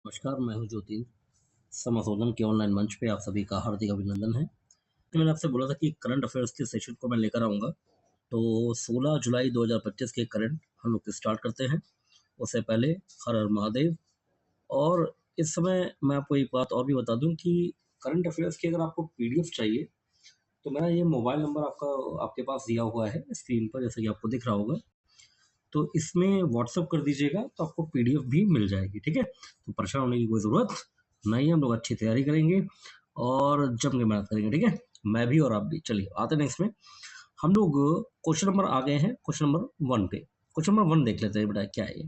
नमस्कार, मैं हूँ ज्योति। समाशोधन के ऑनलाइन मंच पे आप सभी का हार्दिक अभिनंदन है। तो मैंने आपसे बोला था कि करंट अफ़ेयर्स के सेशन को मैं लेकर आऊँगा। तो 16 जुलाई 2025 के करंट हम लोग स्टार्ट करते हैं। उससे पहले हर हर महादेव। और इस समय मैं आपको एक बात और भी बता दूँ कि करंट अफ़ेयर्स की अगर आपको पीडीएफ चाहिए, तो मेरा ये मोबाइल नंबर आपके पास दिया हुआ है स्क्रीन पर, जैसा कि आपको दिख रहा होगा। तो इसमें व्हाट्सएप कर दीजिएगा तो आपको पीडीएफ भी मिल जाएगी, ठीक है? तो परेशान होने की कोई ज़रूरत नहीं है, हम लोग अच्छी तैयारी करेंगे और जम के मेहनत करेंगे, ठीक है? मैं भी और आप भी। चलिए आते हैं नेक्स्ट में। हम लोग क्वेश्चन नंबर आ गए हैं, क्वेश्चन नंबर 1 पे। क्वेश्चन नंबर 1 देख लेते हैं बेटा, क्या है ये?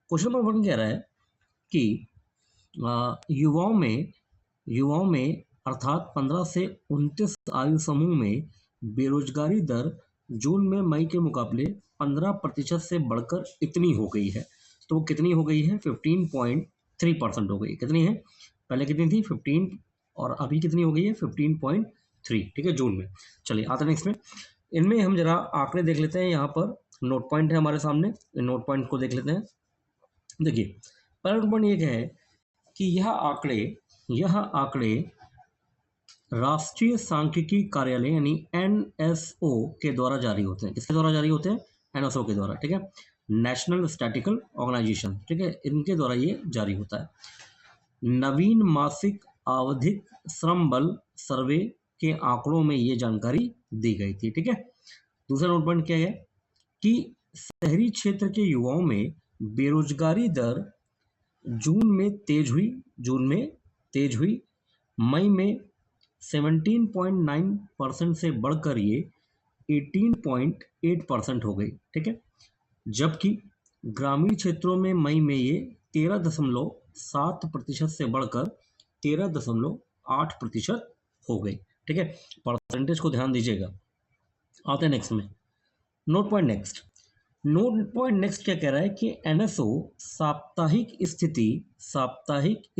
क्वेश्चन नंबर 1 कह रहा है कि युवाओं में अर्थात 15 से 29 आयु समूह में बेरोजगारी दर जून में मई के मुकाबले 15% से बढ़कर इतनी हो गई है। तो वो कितनी हो गई है? 15.3% हो गई। कितनी है? पहले कितनी थी? 15, और अभी कितनी हो गई है? 15.3, ठीक है, जून में। चलिए आते नेक्स्ट में। इनमें हम जरा आंकड़े देख लेते हैं। यहाँ पर नोट पॉइंट है हमारे सामने, इन नोट पॉइंट को देख लेते हैं। देखिए, पहला नोट पॉइंट ये क्या है कि यह आंकड़े राष्ट्रीय सांख्यिकी कार्यालय यानी एनएसओ के द्वारा जारी होते हैं। किसके द्वारा जारी होते हैं? एनएसओ के द्वारा, ठीक है? नेशनल स्टैटिकल ऑर्गेनाइजेशन, ठीक है, इनके द्वारा ये जारी होता है। नवीन मासिक आवधिक श्रम बल सर्वे के आंकड़ों में ये जानकारी दी गई थी, ठीक है? दूसरा नोट पॉइंट क्या है कि शहरी क्षेत्र के युवाओं में बेरोजगारी दर जून में तेज हुई, मई में 17.9% से बढ़कर ये 18.8% हो गई, ठीक है? जबकि ग्रामीण क्षेत्रों में मई में ये 13.7% से बढ़कर 13.8% हो गई, ठीक है? परसेंटेज को ध्यान दीजिएगा। आते हैं नेक्स्ट में। नोट पॉइंट नेक्स्ट क्या कह रहा है कि एनएसओ साप्ताहिक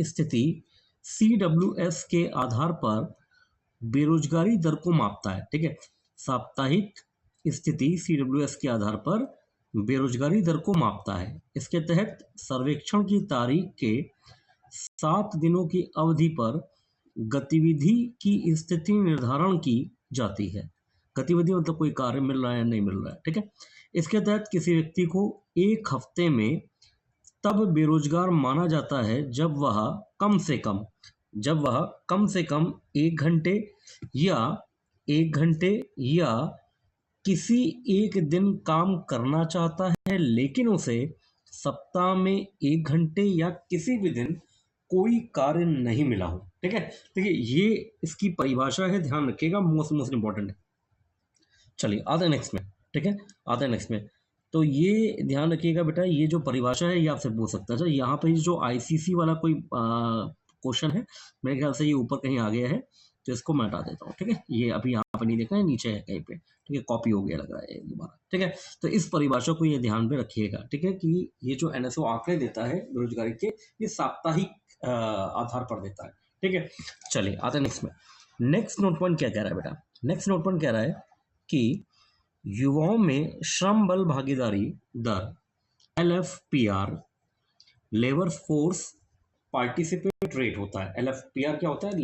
स्थिति सीडब्ल्यूएस के आधार पर बेरोजगारी दर को मापता है, ठीक है? साप्ताहिक स्थिति सीडब्ल्यूएस के आधार पर बेरोजगारी दर को मापता है। इसके तहत सर्वेक्षण की तारीख के 7 दिनों की अवधि पर गतिविधि की स्थिति निर्धारण की जाती है। गतिविधि मतलब कोई कार्य मिल रहा है या नहीं मिल रहा है, ठीक है? इसके तहत किसी व्यक्ति को 1 हफ्ते में तब बेरोजगार माना जाता है जब वह कम से कम 1 घंटे या किसी एक दिन काम करना चाहता है, लेकिन उसे सप्ताह में 1 घंटे या किसी भी दिन कोई कार्य नहीं मिला हो, ठीक है? देखिए, ये इसकी परिभाषा है, ध्यान रखिएगा, मोस्ट इंपॉर्टेंट है। चलिए आते हैं नेक्स्ट में, ठीक है? आते हैं नेक्स्ट में। तो ये ध्यान रखिएगा बेटा, ये जो परिभाषा है ये आपसे पूछ सकता है। अच्छा, यहाँ पे जो आईसीसी वाला कोई क्वेश्चन है, मेरे ख्याल से ये ऊपर कहीं आ गया है, तो इसको मैं हटा देता हूँ, ठीक है? ये अभी यहाँ पे नहीं देखा है, नीचे है कहीं पे, ठीक है? कॉपी हो गया लग रहा है ये दोबारा, ठीक है? तो इस परिभाषा को ये ध्यान में रखिएगा, ठीक है, कि ये जो एनएसओ आंकड़े देता है बेरोजगारी के, ये साप्ताहिक आधार पर देता है, ठीक है? चलिए आते हैं नेक्स्ट में। नेक्स्ट नोट पॉइंट क्या कह रहा है बेटा? नेक्स्ट नोट पॉइंट कह रहा है कि युवाओं में श्रम बल भागीदारी दर LFPR, labour force participate rate होता है। LFPR क्या होता है?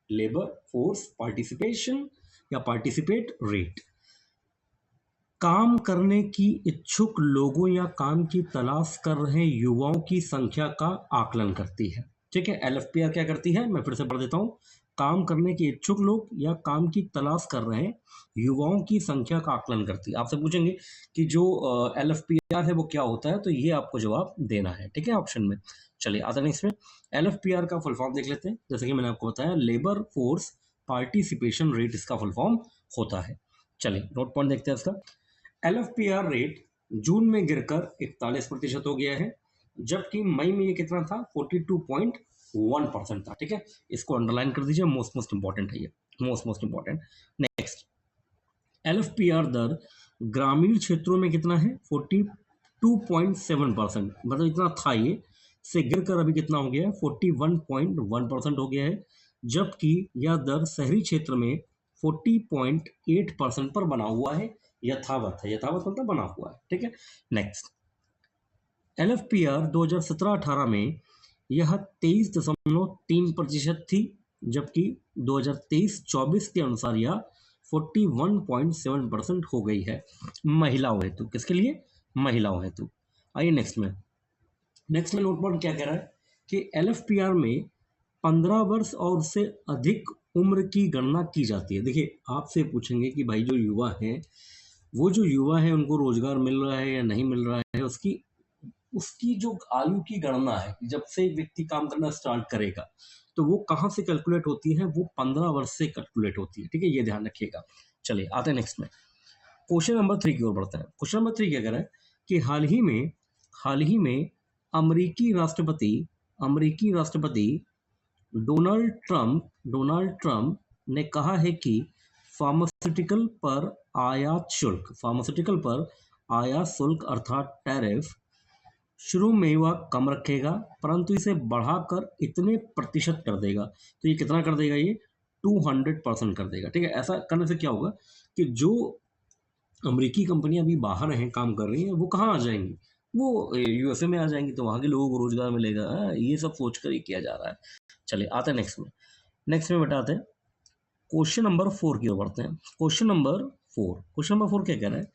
लेबर फोर्स पार्टिसिपेशन या पार्टिसिपेट रेट। काम करने की इच्छुक लोगों या काम की तलाश कर रहे युवाओं की संख्या का आकलन करती है, ठीक है? LFPR क्या करती है? मैं फिर से पढ़ देता हूँ। काम करने के इच्छुक लोग या काम की तलाश कर रहे युवाओं की संख्या का आकलन करती है। आपसे पूछेंगे कि जो LFPR है वो क्या होता है, तो ये आपको जवाब देना है, ठीक है, ऑप्शन में। चलिए आते हैं इसमें। LFPR का फुल फॉर्म देख लेते हैं। जैसे कि मैंने आपको बताया, लेबर फोर्स पार्टिसिपेशन रेट इसका फुल फॉर्म होता है। चलिए नोट पॉइंट देखते हैं इसका। LFPR रेट जून में गिरकर 41% हो गया है, जबकि मई में ये कितना था? 42.1% था, ठीक है? इसको अंडरलाइन कर दीजिए, मोस्ट इंपॉर्टेंट है ये, मोस्ट इंपॉर्टेंट। नेक्स्ट, LFPR दर ग्रामीण क्षेत्रों में कितना है? 42.7%, मतलब इतना था ये, से गिरकर अभी कितना हो गया है? 41.1% हो गया है, जबकि यह दर शहरी क्षेत्र में 40.8% पर बना हुआ है, यथावत है। यथावत मतलब बना हुआ है, ठीक है? नेक्स्ट, LFPR 2017-18 में यह 23.3% थी, जबकि 2023-24 के अनुसार यह 41.7% हो गई है महिलाओं हेतु। किसके लिए? महिलाओं हेतु। आइए नेक्स्ट में नोट पॉइंट क्या कह रहा है कि LFPR में 15 वर्ष और उससे अधिक उम्र की गणना की जाती है। देखिए, आपसे पूछेंगे कि भाई जो युवा हैं, वो जो युवा है उनको रोजगार मिल रहा है या नहीं मिल रहा है, उसकी जो आयु की गणना है, जब से व्यक्ति काम करना स्टार्ट करेगा, तो वो कहाँ से कैलकुलेट होती है? वो 15 वर्ष से कैलकुलेट होती है। ठीक है, ये ध्यान रखिएगा। चलिए आते हैं नेक्स्ट में, क्वेश्चन नंबर 3 की ओर बढ़ता है। क्वेश्चन नंबर 3 क्या कह रहा है कि हाल ही में अमेरिकी राष्ट्रपति डोनाल्ड ट्रंप ने कहा है कि फार्मास्यूटिकल पर आयात शुल्क अर्थात टैरिफ शुरू में वह कम रखेगा, परंतु इसे बढ़ाकर इतने प्रतिशत कर देगा। तो ये कितना कर देगा? ये 200% कर देगा। ठीक है, ऐसा करने से क्या होगा कि जो अमेरिकी कंपनियां अभी बाहर हैं, काम कर रही हैं, वो कहाँ आ जाएंगी? वो USA में आ जाएंगी, तो वहाँ के लोगों को रोजगार मिलेगा। ये सब सोच कर ही किया जा रहा है। चलिए आते हैं नेक्स्ट में बताते हैं क्वेश्चन नंबर 4 की ओर बढ़ते हैं। क्वेश्चन नंबर 4 क्या कह रहा है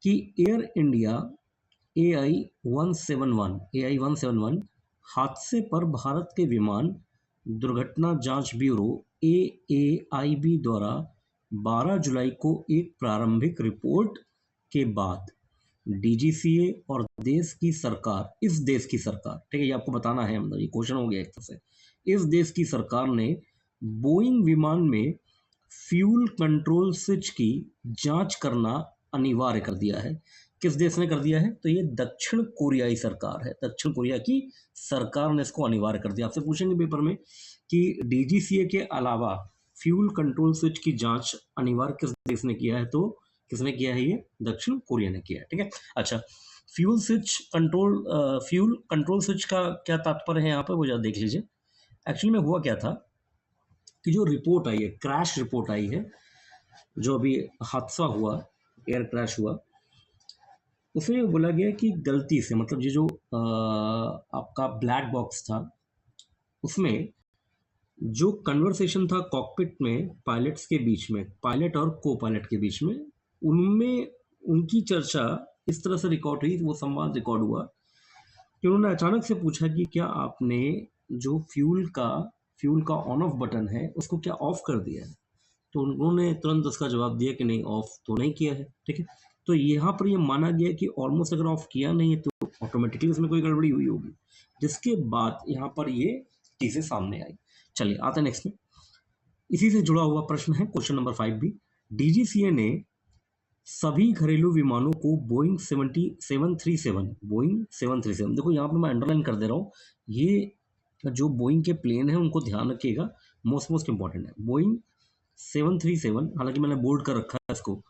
कि एयर इंडिया AI-171 हादसे पर भारत के विमान दुर्घटना जांच ब्यूरो AAIB द्वारा 12 जुलाई को एक प्रारंभिक रिपोर्ट के बाद DGCA और इस देश की सरकार, ठीक है, ये आपको बताना है, मतलब ये क्वेश्चन हो गया एक तरह से। इस देश की सरकार ने बोइंग विमान में फ्यूल कंट्रोल स्विच की जांच करना अनिवार्य कर दिया है। किस देश ने कर दिया है? तो ये दक्षिण कोरियाई सरकार है। दक्षिण कोरिया की सरकार ने इसको अनिवार्य कर दिया। आपसे पूछेंगे पेपर में कि DGCA के अलावा फ्यूल कंट्रोल स्विच की जांच अनिवार्य किस देश ने किया है? तो किसने किया है? ये दक्षिण कोरिया ने किया है। ठीक है, अच्छा, फ्यूल कंट्रोल स्विच का क्या तात्पर्य है यहाँ पर, वो जरा देख लीजिए। एक्चुअली में हुआ क्या था कि जो रिपोर्ट आई है, क्रैश रिपोर्ट आई है, जो अभी हादसा हुआ, एयर क्रैश हुआ, उसमें बोला गया कि गलती से, मतलब ये जो आपका ब्लैक बॉक्स था, उसमें जो कन्वर्सेशन था कॉकपिट में पायलट्स के बीच में, पायलट और को पायलट के बीच में, उनमें उनकी चर्चा इस तरह से रिकॉर्ड हुई, वो संवाद रिकॉर्ड हुआ कि उन्होंने अचानक से पूछा कि क्या आपने जो फ्यूल का ऑन ऑफ बटन है उसको क्या ऑफ कर दिया है? तो उन्होंने तुरंत उसका जवाब दिया कि नहीं, ऑफ तो नहीं किया है। ठीक है, तो यहाँ पर ये माना गया कि ऑलमोस्ट अगर ऑफ किया नहीं है तो ऑटोमेटिकली उसमें कोई गड़बड़ी हुई होगी, जिसके बाद यहाँ पर ये चीजें सामने आई। चलिए आते हैं नेक्स्ट में, इसी से जुड़ा हुआ प्रश्न है क्वेश्चन नंबर 5 भी। DGCA ने सभी घरेलू विमानों को बोइंग 737, देखो यहाँ पे मैं अंडरलाइन कर दे रहा हूँ, ये जो बोइंग के प्लेन है उनको ध्यान रखिएगा, मोस्ट इंपॉर्टेंट है। बोइंग 737, हालांकि मैंने बोल्ड कर रखा है इसको,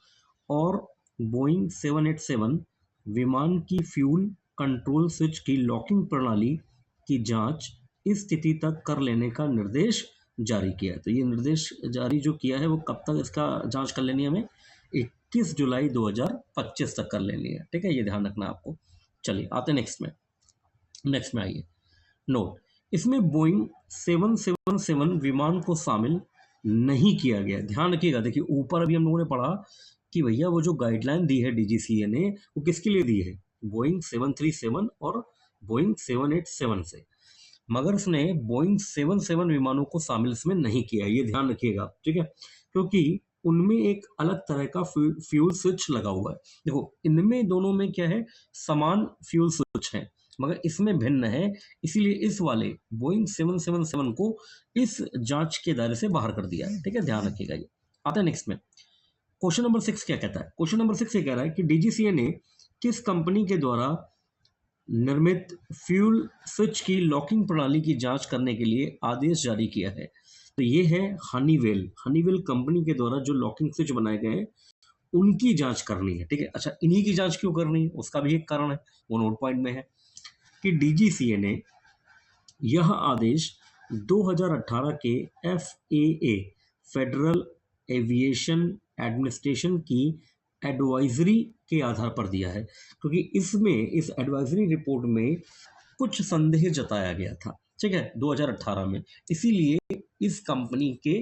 और बोइंग 787 विमान की फ्यूल कंट्रोल स्विच की लॉकिंग प्रणाली की जांच इस स्थिति तक कर लेने का निर्देश जारी किया है। तो ये निर्देश जारी जो किया है वो कब तक इसका जांच कर लेनी है? हमें 21 जुलाई 2025 तक कर लेनी है। ठीक है, ये ध्यान रखना आपको। चलिए आते नेक्स्ट में आइए। नोट, इसमें बोइंग 777 विमान को शामिल नहीं किया गया। ध्यान रखिएगा, देखिए ऊपर अभी हम लोगों ने पढ़ा कि भैया वो जो गाइडलाइन दी है DGCA ने, वो किसके लिए दी है? बोइंग 737 और बोइंग 787 से, मगर उसने बोइंग 77 विमानों को शामिल इसमें नहीं किया, ये ध्यान रखिएगा। ठीक है, क्योंकि उनमें एक अलग तरह का फ्यूल स्विच लगा हुआ है। देखो, इनमें दोनों में क्या है, समान फ्यूल स्विच है, मगर इसमें भिन्न है, इसीलिए इस वाले बोइंग 777 को इस जांच के दायरे से बाहर कर दिया है। ठीक है, ध्यान रखिएगा। ये आता है नेक्स्ट में, क्वेश्चन नंबर 6 क्या कहता है? क्वेश्चन नंबर 6 ये कह रहा है कि DGCA ने किस कंपनी के द्वारा निर्मित फ्यूल स्विच की लॉकिंग प्रणाली की जांच करने के लिए आदेश जारी किया है? तो ये है हनीवेल कंपनी के द्वारा जो लॉकिंग स्विच बनाए गए हैं उनकी जांच करनी है। ठीक है, अच्छा, इन्हीं की जांच क्यों करनी है? उसका भी एक कारण है, वो नोट पॉइंट में है कि DGCA ने यह आदेश 2018 के FAA फेडरल एविएशन एडमिनिस्ट्रेशन की एडवाइजरी के आधार पर दिया है, क्योंकि इस एडवाइजरी रिपोर्ट में कुछ संदेह जताया गया था। ठीक है, 2018 में। इसीलिए इस कंपनी के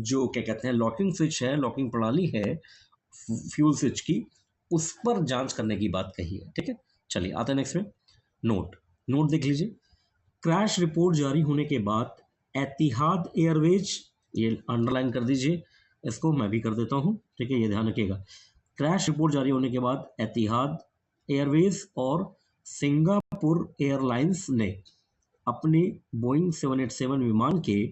जो क्या कहते हैं लॉकिंग स्विच है, लॉकिंग प्रणाली है फ्यूल स्विच की, उस पर जांच करने की बात कही है। ठीक है, चलिए आते हैं नेक्स्ट में। नोट नोट देख लीजिए। क्रैश रिपोर्ट जारी होने के बाद एतिहाद एयरवेज, ये अंडरलाइन कर दीजिए, इसको मैं भी कर देता हूँ। ठीक है, ये ध्यान रखिएगा। क्रैश रिपोर्ट जारी होने के बाद एतिहाद एयरवेज और सिंगापुर एयरलाइंस ने अपने बोइंग 787 विमान के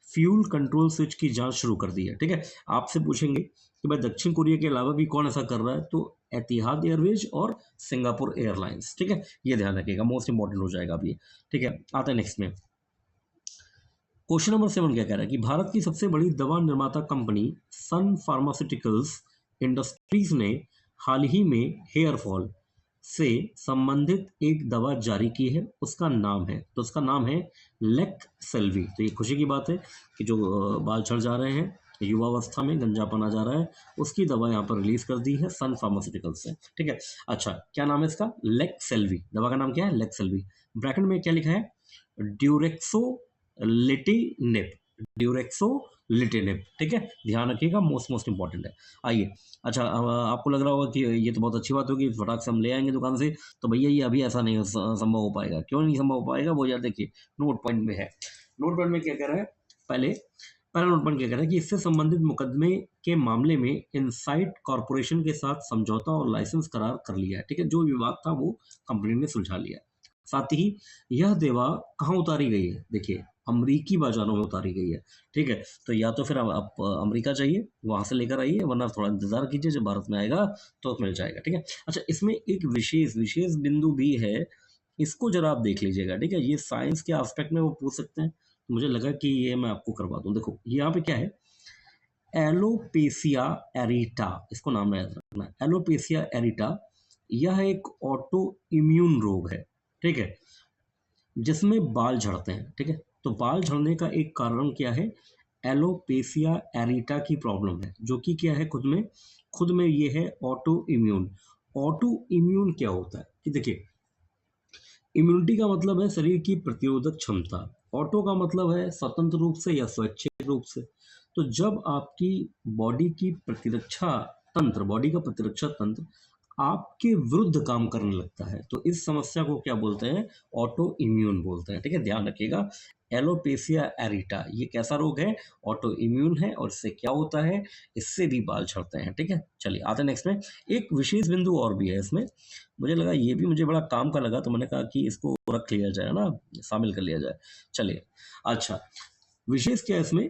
फ्यूल कंट्रोल स्विच की जांच शुरू कर दी है। ठीक है, आपसे पूछेंगे कि भाई दक्षिण कोरिया के अलावा भी कौन ऐसा कर रहा है, तो एतिहाद एयरवेज और सिंगापुर एयरलाइंस। ठीक है, ये ध्यान रखिएगा, मोस्ट इंपॉर्टेंट हो जाएगा अभी। ठीक है, आते हैं नेक्स्ट में। क्वेश्चन नंबर 7 क्या कह रहा है कि भारत की सबसे बड़ी दवा निर्माता कंपनी सन फार्मास्यूटिकल्स इंडस्ट्रीज ने हाल ही में हेयर फॉल से संबंधित एक दवा जारी की है। उसका नाम है, तो उसका नाम है लेक्सेल्वी। तो ये खुशी की बात है कि जो बाल झड़ जा रहे हैं, युवावस्था में गंजापन आ जा रहा है, उसकी दवा यहाँ पर रिलीज कर दी है सन फार्मास्यूटिकल्स से। ठीक है, अच्छा क्या नाम है इसका? लेक्सेल्वी। दवा का नाम क्या है? लेक्सेल्वी। ब्रैकेट में क्या लिखा है? ड्यूरेक्सो लिटिनिब, ड्यूरेक्सो लिटिनिब। ठीक है, ध्यान रखिएगा, मोस्ट इंपॉर्टेंट है। आइए, अच्छा आपको लग रहा होगा कि ये तो बहुत अच्छी बात होगी, फटाक से हम ले आएंगे दुकान से, तो भैया ये अभी ऐसा नहीं संभव हो पाएगा। क्यों नहीं संभव हो पाएगा? वो यार देखिए नोट पॉइंट में है। नोट पॉइंट में क्या कह रहा है? पहला नोट पॉइंट क्या कह रहा है कि इससे संबंधित मुकदमे के मामले में इनसाइट कॉर्पोरेशन के साथ समझौता और लाइसेंस करार कर लिया है। ठीक है, जो विवाद था वो कंपनी ने सुलझा लिया। साथ ही यह दवा कहाँ उतारी गई है? देखिए अमरीकी बाजारों में उतारी गई है। ठीक है, तो या तो फिर आप अमेरिका जाइए, वहां से लेकर आइए, वरना थोड़ा इंतजार कीजिए, जब भारत में आएगा तो मिल जाएगा। ठीक है, अच्छा इसमें एक विशेष विशेष बिंदु भी है, इसको जरा आप देख लीजिएगा। ठीक है, ये साइंस के एस्पेक्ट में वो पूछ सकते हैं, तो मुझे लगा कि ये मैं आपको करवा दूं। देखो यहाँ पे क्या है, एलोपेसिया एरिटा, इसको नाम याद रखना, एलोपेसिया एरिटा। यह एक ऑटो इम्यून रोग है। ठीक है, जिसमें बाल झड़ते हैं। ठीक है, तो बाल झड़ने का एक कारण क्या है? एलोपेसिया एरिटा की प्रॉब्लम है, जो कि क्या है, खुद में ये है ऑटो इम्यून। ऑटो इम्यून क्या होता है कि देखिए, इम्यूनिटी का मतलब है शरीर की प्रतिरोधक क्षमता, ऑटो का मतलब है स्वतंत्र रूप से या स्वैच्छिक रूप से। तो जब आपकी बॉडी का प्रतिरक्षा तंत्र आपके विरुद्ध काम करने लगता है, तो इस समस्या को क्या बोलते हैं? ऑटो इम्यून बोलते हैं। ठीक है, ध्यान रखिएगा, एलोपेसिया एरिटा ये कैसा रोग है? ऑटो इम्यून है, और इससे क्या होता है? इससे भी बाल झड़ते हैं। ठीक है, चलिए आते हैं नेक्स्ट में। एक विशेष बिंदु और भी है इसमें, मुझे लगा ये भी मुझे बड़ा काम का लगा, तो मैंने कहा कि इसको रख लिया जाए ना, शामिल कर लिया जाए। चलिए, अच्छा विशेष क्या है इसमें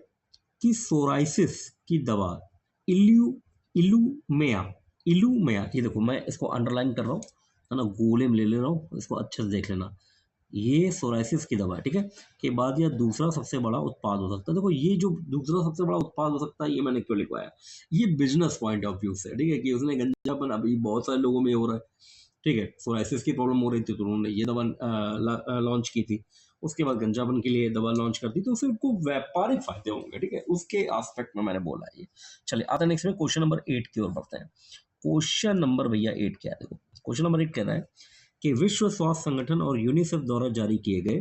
कि सोराइसिस की दवा इल्यू इलूमेया इलूमेया, ये देखो मैं इसको अंडरलाइन कर रहा हूँ, है ना, गोले में ले ले रहा हूँ, इसको अच्छे से देख लेना। ये सोराइसिस की दवा है। ठीक है, के बाद यह दूसरा सबसे बड़ा उत्पाद हो सकता है। देखो ये जो दूसरा सबसे बड़ा उत्पाद हो सकता है, ये मैंने क्यों लिखवाया? ये बिजनेस पॉइंट ऑफ व्यू से, ठीक है, कि उसने गंजापन अभी बहुत सारे लोगों में हो रहा है। ठीक है, सोराइसिस की प्रॉब्लम हो रही थी, तो उन्होंने ये दवा लॉन्च की थी। उसके बाद गंजापन के लिए दवा लॉन्च कर दी, तो उससे उनको व्यापारिक फायदे होंगे। ठीक है, उसके एस्पेक्ट में मैंने बोला है ये। चलिए आते नेक्स्ट में, क्वेश्चन नंबर 8 की ओर बढ़ते हैं। क्वेश्चन नंबर भैया 8 क्या है? देखो क्वेश्चन नंबर 8 कह रहा है कि विश्व स्वास्थ्य संगठन और यूनिसेफ द्वारा जारी किए गए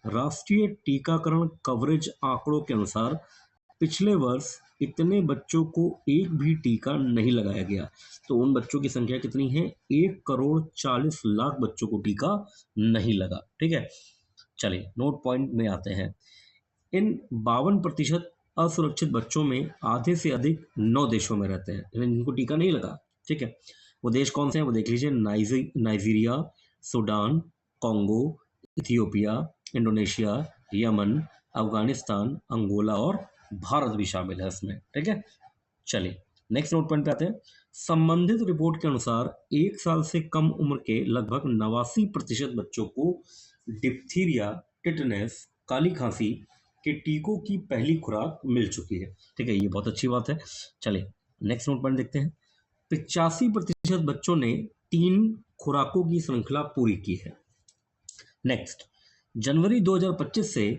राष्ट्रीय टीकाकरण कवरेज आंकड़ों के अनुसार पिछले वर्ष इतने बच्चों को एक भी टीका नहीं लगाया गया। तो उन बच्चों की संख्या कितनी है? 1,40,40,00,000 बच्चों को टीका नहीं लगा। ठीक है, चलिए नोट पॉइंट में आते हैं। इन 52% असुरक्षित बच्चों में आधे से अधिक 9 देशों में रहते हैं, जिनको टीका नहीं लगा। ठीक है, वो देश कौन से हैं? वो देख लीजिए, Nigeria, Sudan, Congo, Ethiopia, Indonesia, Yemen, Afghanistan, Angola और भारत भी शामिल है इसमें। ठीक है, चलिए नेक्स्ट नोट पॉइंट पे आते हैं। संबंधित रिपोर्ट के अनुसार 1 साल से कम उम्र के लगभग 89% बच्चों को डिप्थीरिया, टिटनेस, काली खांसी के टीकों की पहली खुराक मिल चुकी है। ठीक है, ये बहुत अच्छी बात है। चलिए नेक्स्ट नोट पॉइंट देखते हैं। 85% बच्चों ने 3 खुराकों की श्रृंखला पूरी की है। नेक्स्ट, जनवरी 2025 से,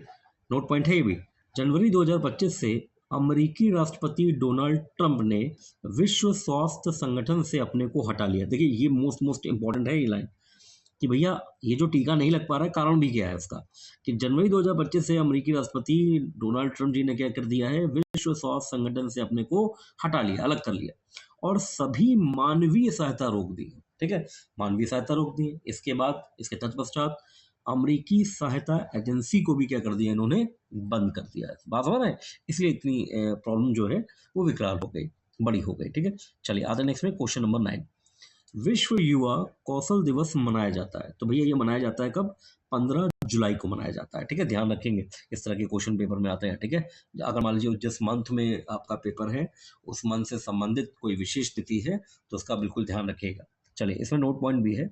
नोट पॉइंट है ये भी, जनवरी 2025 से अमेरिकी राष्ट्रपति डोनाल्ड ट्रंप ने विश्व स्वास्थ्य संगठन से अपने को हटा लिया। देखिए ये मोस्ट इंपॉर्टेंट है ये लाइन। कि भैया ये जो टीका नहीं लग पा रहा है, कारण भी क्या है उसका, कि जनवरी 2025 से अमेरिकी राष्ट्रपति डोनाल्ड ट्रंप जी ने क्या कर दिया है, विश्व स्वास्थ्य संगठन से अपने को हटा लिया, अलग कर लिया और सभी मानवीय सहायता रोक दी है। ठीक है, मानवीय सहायता रोक दी है। इसके बाद इसके तत्पश्चात अमेरिकी सहायता एजेंसी को भी क्या कर दिया इन्होंने, बंद कर दिया है। बात समझ रहे हैं, इसलिए इतनी प्रॉब्लम जो है वो विकराल हो गई, बड़ी हो गई। ठीक है, चलिए आते नेक्स्ट में क्वेश्चन नंबर 9। विश्व युवा कौशल दिवस मनाया जाता है, तो भैया ये मनाया जाता है कब, 15 जुलाई को मनाया जाता है। ठीक है, ध्यान रखेंगे, इस तरह के क्वेश्चन पेपर में आते हैं। ठीक है, अगर मान लीजिए जिस मंथ में आपका पेपर है उस मंथ से संबंधित कोई विशेष तिथि है तो उसका बिल्कुल ध्यान रखिएगा। चलिए, इसमें नोट पॉइंट भी है।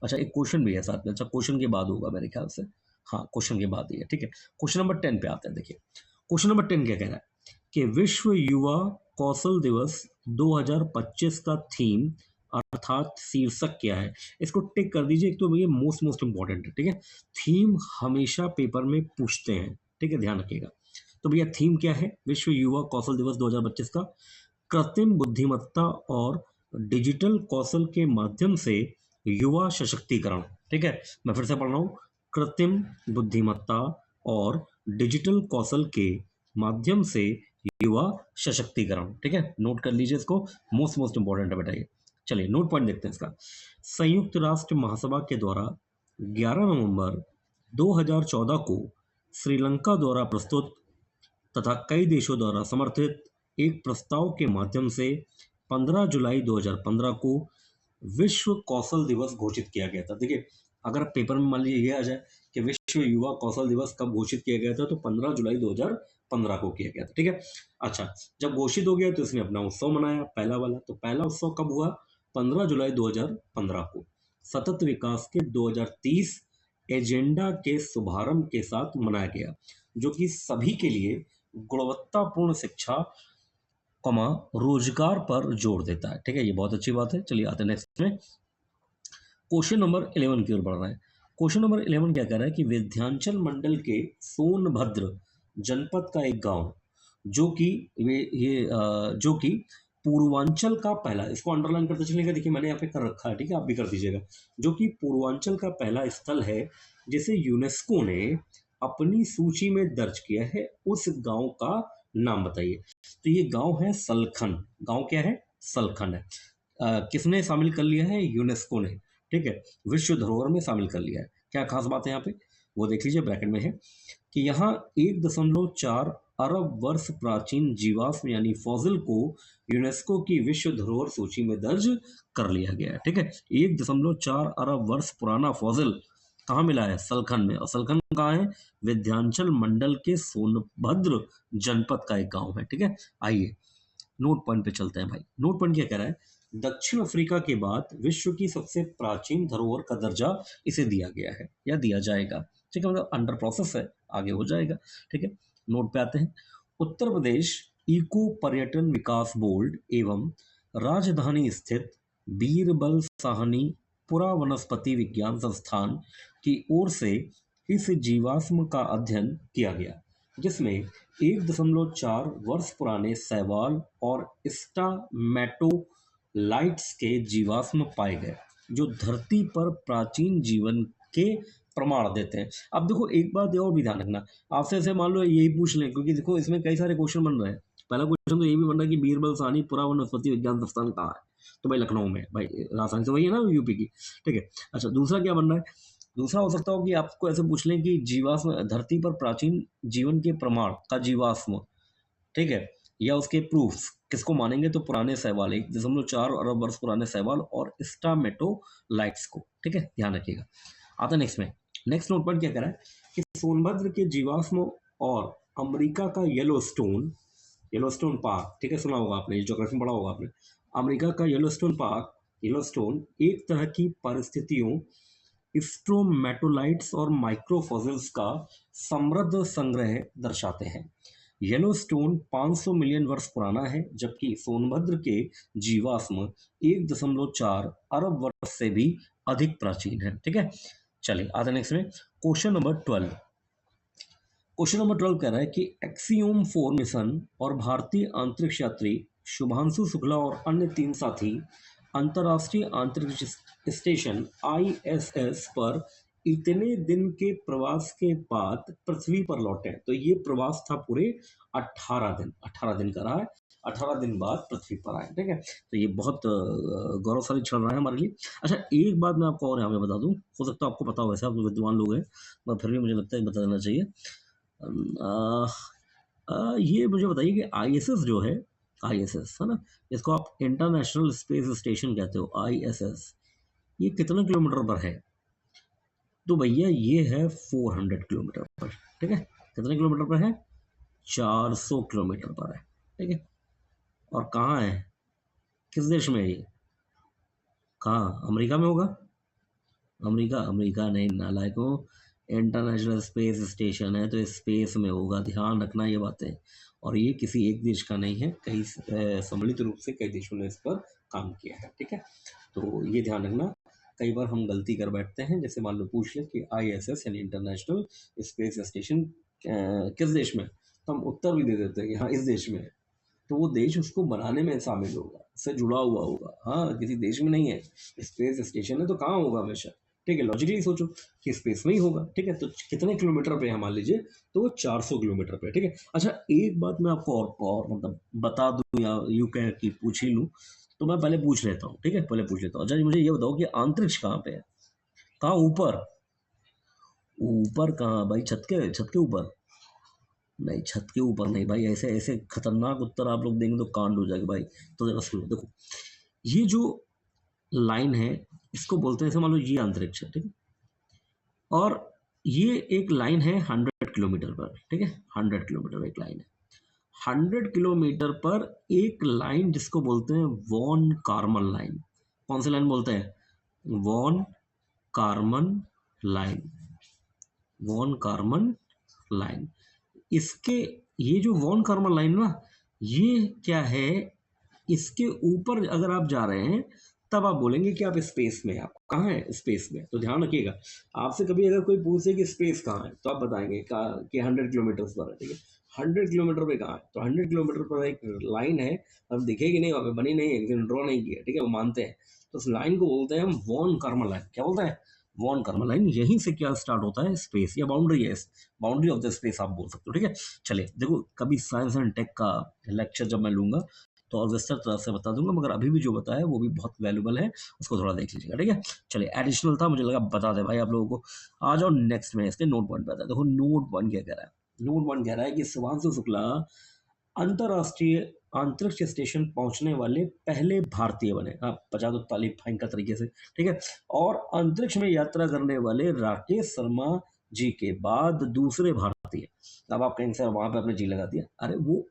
अच्छा, एक क्वेश्चन भी है साथ में। अच्छा, क्वेश्चन के बाद होगा मेरे ख्याल से, हाँ क्वेश्चन के बाद ही है। ठीक है, क्वेश्चन नंबर 10 पे आते हैं। देखिए क्वेश्चन नंबर 10 क्या कह रहा है कि विश्व युवा कौशल दिवस 2025 का थीम अर्थात शीर्षक क्या है। इसको टिक कर दीजिए, एक तो भैया मोस्ट इंपॉर्टेंट है। ठीक है, थीम हमेशा पेपर में पूछते हैं। ठीक है, ध्यान रखिएगा। तो भैया थीम क्या है विश्व युवा कौशल दिवस 2025 का, कृत्रिम बुद्धिमत्ता और डिजिटल कौशल के माध्यम से युवा सशक्तिकरण। ठीक है, मैं फिर से पढ़ रहा हूँ, कृत्रिम बुद्धिमत्ता और डिजिटल कौशल के माध्यम से युवा सशक्तिकरण। ठीक है, नोट कर लीजिए इसको, मोस्ट इंपॉर्टेंट है बेटा ये। चलिए नोट पॉइंट देखते हैं इसका। संयुक्त राष्ट्र महासभा के द्वारा 11 नवंबर 2014 को श्रीलंका द्वारा प्रस्तुत तथा कई देशों द्वारा समर्थित एक प्रस्ताव के माध्यम से 15 जुलाई 2015 को विश्व कौशल दिवस घोषित किया गया था। देखिए, अगर पेपर में मान लीजिए ये आ जाए कि विश्व युवा कौशल दिवस कब घोषित किया गया था, तो 15 जुलाई 2015 को किया गया था। ठीक है, अच्छा, जब घोषित हो गया तो इसने अपना उत्सव मनाया, पहला वाला। तो पहला उत्सव कब हुआ, 15 जुलाई 2015 को सतत विकास के 2030 एजेंडा के शुभारंभ के साथ मनाया गया, जो कि सभी के लिए गुणवत्तापूर्ण शिक्षा कमा रोजगार पर जोर देता है। ठीक है, ये बहुत अच्छी बात है। चलिए आते हैं नेक्स्ट में, क्वेश्चन नंबर 11 की ओर बढ़ रहे हैं। क्वेश्चन नंबर 11 क्या कह रहा है कि विंध्याचल मंडल के सोनभद्र जनपद का एक गांव जो कि जो कि पूर्वांचल का पहला, इसको अंडरलाइन करते चलेगा, देखिए मैंने यहाँ पे कर रखा है। ठीक है, आप भी कर दीजिएगा, जो कि पूर्वांचल का पहला स्थल है जिसे यूनेस्को ने अपनी सूची में दर्ज किया है, उस गांव का नाम बताइए। तो ये गांव है सलखन। गांव क्या है, सलखन है। किसने शामिल कर लिया है, यूनेस्को ने। ठीक है, विश्व धरोहर में शामिल कर लिया है। क्या खास बात है यहाँ पे, वो देख लीजिए, ब्रैकेट में है कि यहाँ 1.4 अरब वर्ष प्राचीन जीवाश्म यानी फॉसिल को यूनेस्को की विश्व धरोहर सूची में दर्ज कर लिया गया है। ठीक है, 1.4 अरब वर्ष पुराना फॉसिल कहाँ मिला है, सलखन में। और सलखन कहाँ है, विंध्याचल मंडल के सोनभद्र जनपद का एक गांव है। ठीक है, आइए नोट पॉइंट पे चलते हैं भाई। नोट पॉइंट क्या कह रहा है, दक्षिण अफ्रीका के बाद विश्व की सबसे प्राचीन धरोहर का दर्जा इसे दिया गया है या दिया जाएगा। ठीक है, मतलब अंडर प्रोसेस है, आगे हो जाएगा। ठीक है, नोट पे आते हैं। उत्तर प्रदेश इको पर्यटन विकास बोर्ड एवं राजधानी स्थित बीरबल साहनी पुरा वनस्पति विज्ञान संस्थान की ओर से इस जीवाश्म का अध्ययन किया गया, जिसमें 1.4 वर्ष पुराने शैवाल और स्टामेटोलाइट्स के जीवाश्म पाए गए, जो धरती पर प्राचीन जीवन के प्रमाण देते हैं। अब देखो एक बात और भी ध्यान रखना, आपसे ऐसे मान लो यही पूछ लें, क्योंकि देखो इसमें कई सारे क्वेश्चन बन रहे हैं। पहला क्वेश्चन तो ये भी बन रहा है कि बीरबल साहनी पुरा वनस्पति विज्ञान संस्थान कहाँ है, तो भाई लखनऊ में। भाई राजधानी से वही है ना, यूपी की। ठीक है, अच्छा दूसरा क्या बन रहा है, दूसरा हो सकता हो कि आपको ऐसे पूछ लें कि जीवाश्म धरती पर प्राचीन जीवन के प्रमाण का जीवाश्म, ठीक है, या उसके प्रूफ्स किसको मानेंगे, तो पुराने शैवाल 1.4 अरब वर्ष पुराने शैवाल और स्टामेटोलाइट्स को। ठीक है, ध्यान रखिएगा। आता नेक्स्ट में, नेक्स्ट नोट पॉइंट क्या कह रहा है कि सोनभद्र के जीवाश्म और अमेरिका का येलोस्टोन पार्क, ठीक है, सुना होगा आपने, ज्योग्राफी में पढ़ा होगा आपने, अमेरिका का येलोस्टोन पार्क, येलोस्टोन एक तरह की परिस्थितियों स्ट्रोमेटोलाइट्स और माइक्रोफॉसिल्स का समृद्ध संग्रह दर्शाते हैं। येलोस्टोन 500 मिलियन वर्ष पुराना है, जबकि सोनभद्र के जीवाश्म 1.4 अरब वर्ष से भी अधिक प्राचीन है। ठीक है, चलिए आते नेक्स्ट में, क्वेश्चन नंबर 12। क्वेश्चन नंबर 12 कह रहा है कि एक्सियोम 4 मिशन और भारतीय अंतरिक्ष यात्री शुभांशु शुक्ला और अन्य 3 साथी अंतर्राष्ट्रीय अंतरिक्ष स्टेशन ISS पर इतने दिन के प्रवास के बाद पृथ्वी पर लौटे। तो ये प्रवास था पूरे 18 दिन का रहा है। 18 दिन बाद पृथ्वी पर आए, ठीक है। तो ये बहुत गौरवशाली क्षण रहा है हमारे लिए। अच्छा, एक बात मैं आपको और यहाँ पे बता दूं, हो सकता है आपको पता हो, वैसे आप विद्वान लोग हैं, मगर फिर भी मुझे लगता है बता देना चाहिए। ये मुझे बताइए कि ISS जो है, ISS है ना, इसको आप इंटरनेशनल स्पेस स्टेशन कहते हो, ISS, ये कितने किलोमीटर पर है? तो भैया ये है 400 किलोमीटर पर, ठीक है। कितने किलोमीटर पर है? 400 किलोमीटर पर है, ठीक है। और कहाँ है, किस देश में है ये? कहाँ, अमेरिका में होगा? अमेरिका, अमेरिका नहीं नालायकों, इंटरनेशनल स्पेस स्टेशन है तो स्पेस में होगा, ध्यान रखना ये बातें। और ये किसी एक देश का नहीं है, कई सम्मिलित रूप से कई देशों ने इस पर काम किया है, ठीक है। तो ये ध्यान रखना, कई बार हम गलती कर बैठते हैं, जैसे मान लो पूछ ले कि ISS यानी इंटरनेशनल स्पेस स्टेशन किस देश में, तो हम उत्तर भी दे देते हैं कि हाँ इस देश में है। तो वो देश उसको बनाने में शामिल होगा, उससे जुड़ा हुआ होगा, हाँ किसी देश में नहीं है। स्पेस स्टेशन है तो कहाँ होगा हमेशा, ठीक है। लॉजिकली सोचो कि स्पेस में ही होगा, ठीक है। तो कितने किलोमीटर पे है मान लीजिए, तो वो 400 किलोमीटर पे, ठीक है। अच्छा, एक बात मैं आपको और मतलब बता दूं या यूं कह कि पूछ ही लूं, तो मैं पहले पूछ लेता हूँ, ठीक है, पहले पूछ लेता हूँ। अच्छा, मुझे ये बताओ कि अंतरिक्ष कहाँ पे है? कहाँ, ऊपर? ऊपर कहाँ भाई, छत के ऊपर? नहीं, छत के ऊपर नहीं भाई, ऐसे ऐसे खतरनाक उत्तर आप लोग देंगे तो कांड हो जाएगा भाई। तो जरा सुनो, देखो, ये जो लाइन है इसको बोलते हैं, जैसे मान लो ये अंतरिक्ष है, ठीक है, और ये एक लाइन है 100 किलोमीटर पर, ठीक है। 100 किलोमीटर एक लाइन है, 100 किलोमीटर पर एक लाइन जिसको बोलते हैं वॉन कार्मन लाइन। कौन सी लाइन बोलते हैं? Von Karman line, von Karman line. इसके, ये जो वॉन कार्मन लाइन ना, ये क्या है, इसके ऊपर अगर आप जा रहे हैं तब आप बोलेंगे कि आप स्पेस में हैं। आप कहाँ है? स्पेस में। तो ध्यान रखिएगा, आपसे कभी अगर कोई पूछे कि स्पेस कहाँ है तो आप बताएंगे कि 100 किलोमीटर पर है, ठीक है। 100 किलोमीटर पे कहाँ है? तो 100 किलोमीटर पर एक लाइन है, अब दिखेगी नहीं, वहाँ पे बनी नहीं है, किसी ने ड्रॉ नहीं किया, ठीक है, वो मानते हैं। तो उस लाइन को बोलते हैं हम वॉन कार्मन लाइन। क्या बोलते हैं? Von Karman line. यहीं से क्या स्टार्ट होता है? स्पेस, या बाउंड्री है, बाउंड्री ऑफ द स्पेस आप बोल सकते हो, ठीक है। चलिए देखो, कभी साइंस एंड टेक का लेक्चर जब मैं लूंगा तो और विस्तार तरह से बता दूंगा, मगर अभी भी जो बताया वो भी बहुत वैल्यूबल है, उसको थोड़ा देख लीजिएगा, ठीक है। चलिए, एडिशनल था, मुझे लगा बता दे भाई आप लोगों को। आ जाओ नेक्स्ट में, इसके नोट पॉइंट पे आता है। देखो नोट पॉइंट क्या कह रहा है। नोट पॉइंट कह रहा है कि शुभांशु शुक्ला अंतरराष्ट्रीय अंतरिक्ष स्टेशन पहुंचने वाले पहले भारतीय बने। हाँ, बजा दो ताली भयंकर तरीके से, ठीक है। और अंतरिक्ष में यात्रा करने वाले राकेश शर्मा जी के बाद दूसरे भारतीय। अब आप कहेंगे सर वहां पे आपने जी लगा दिया, अरे वो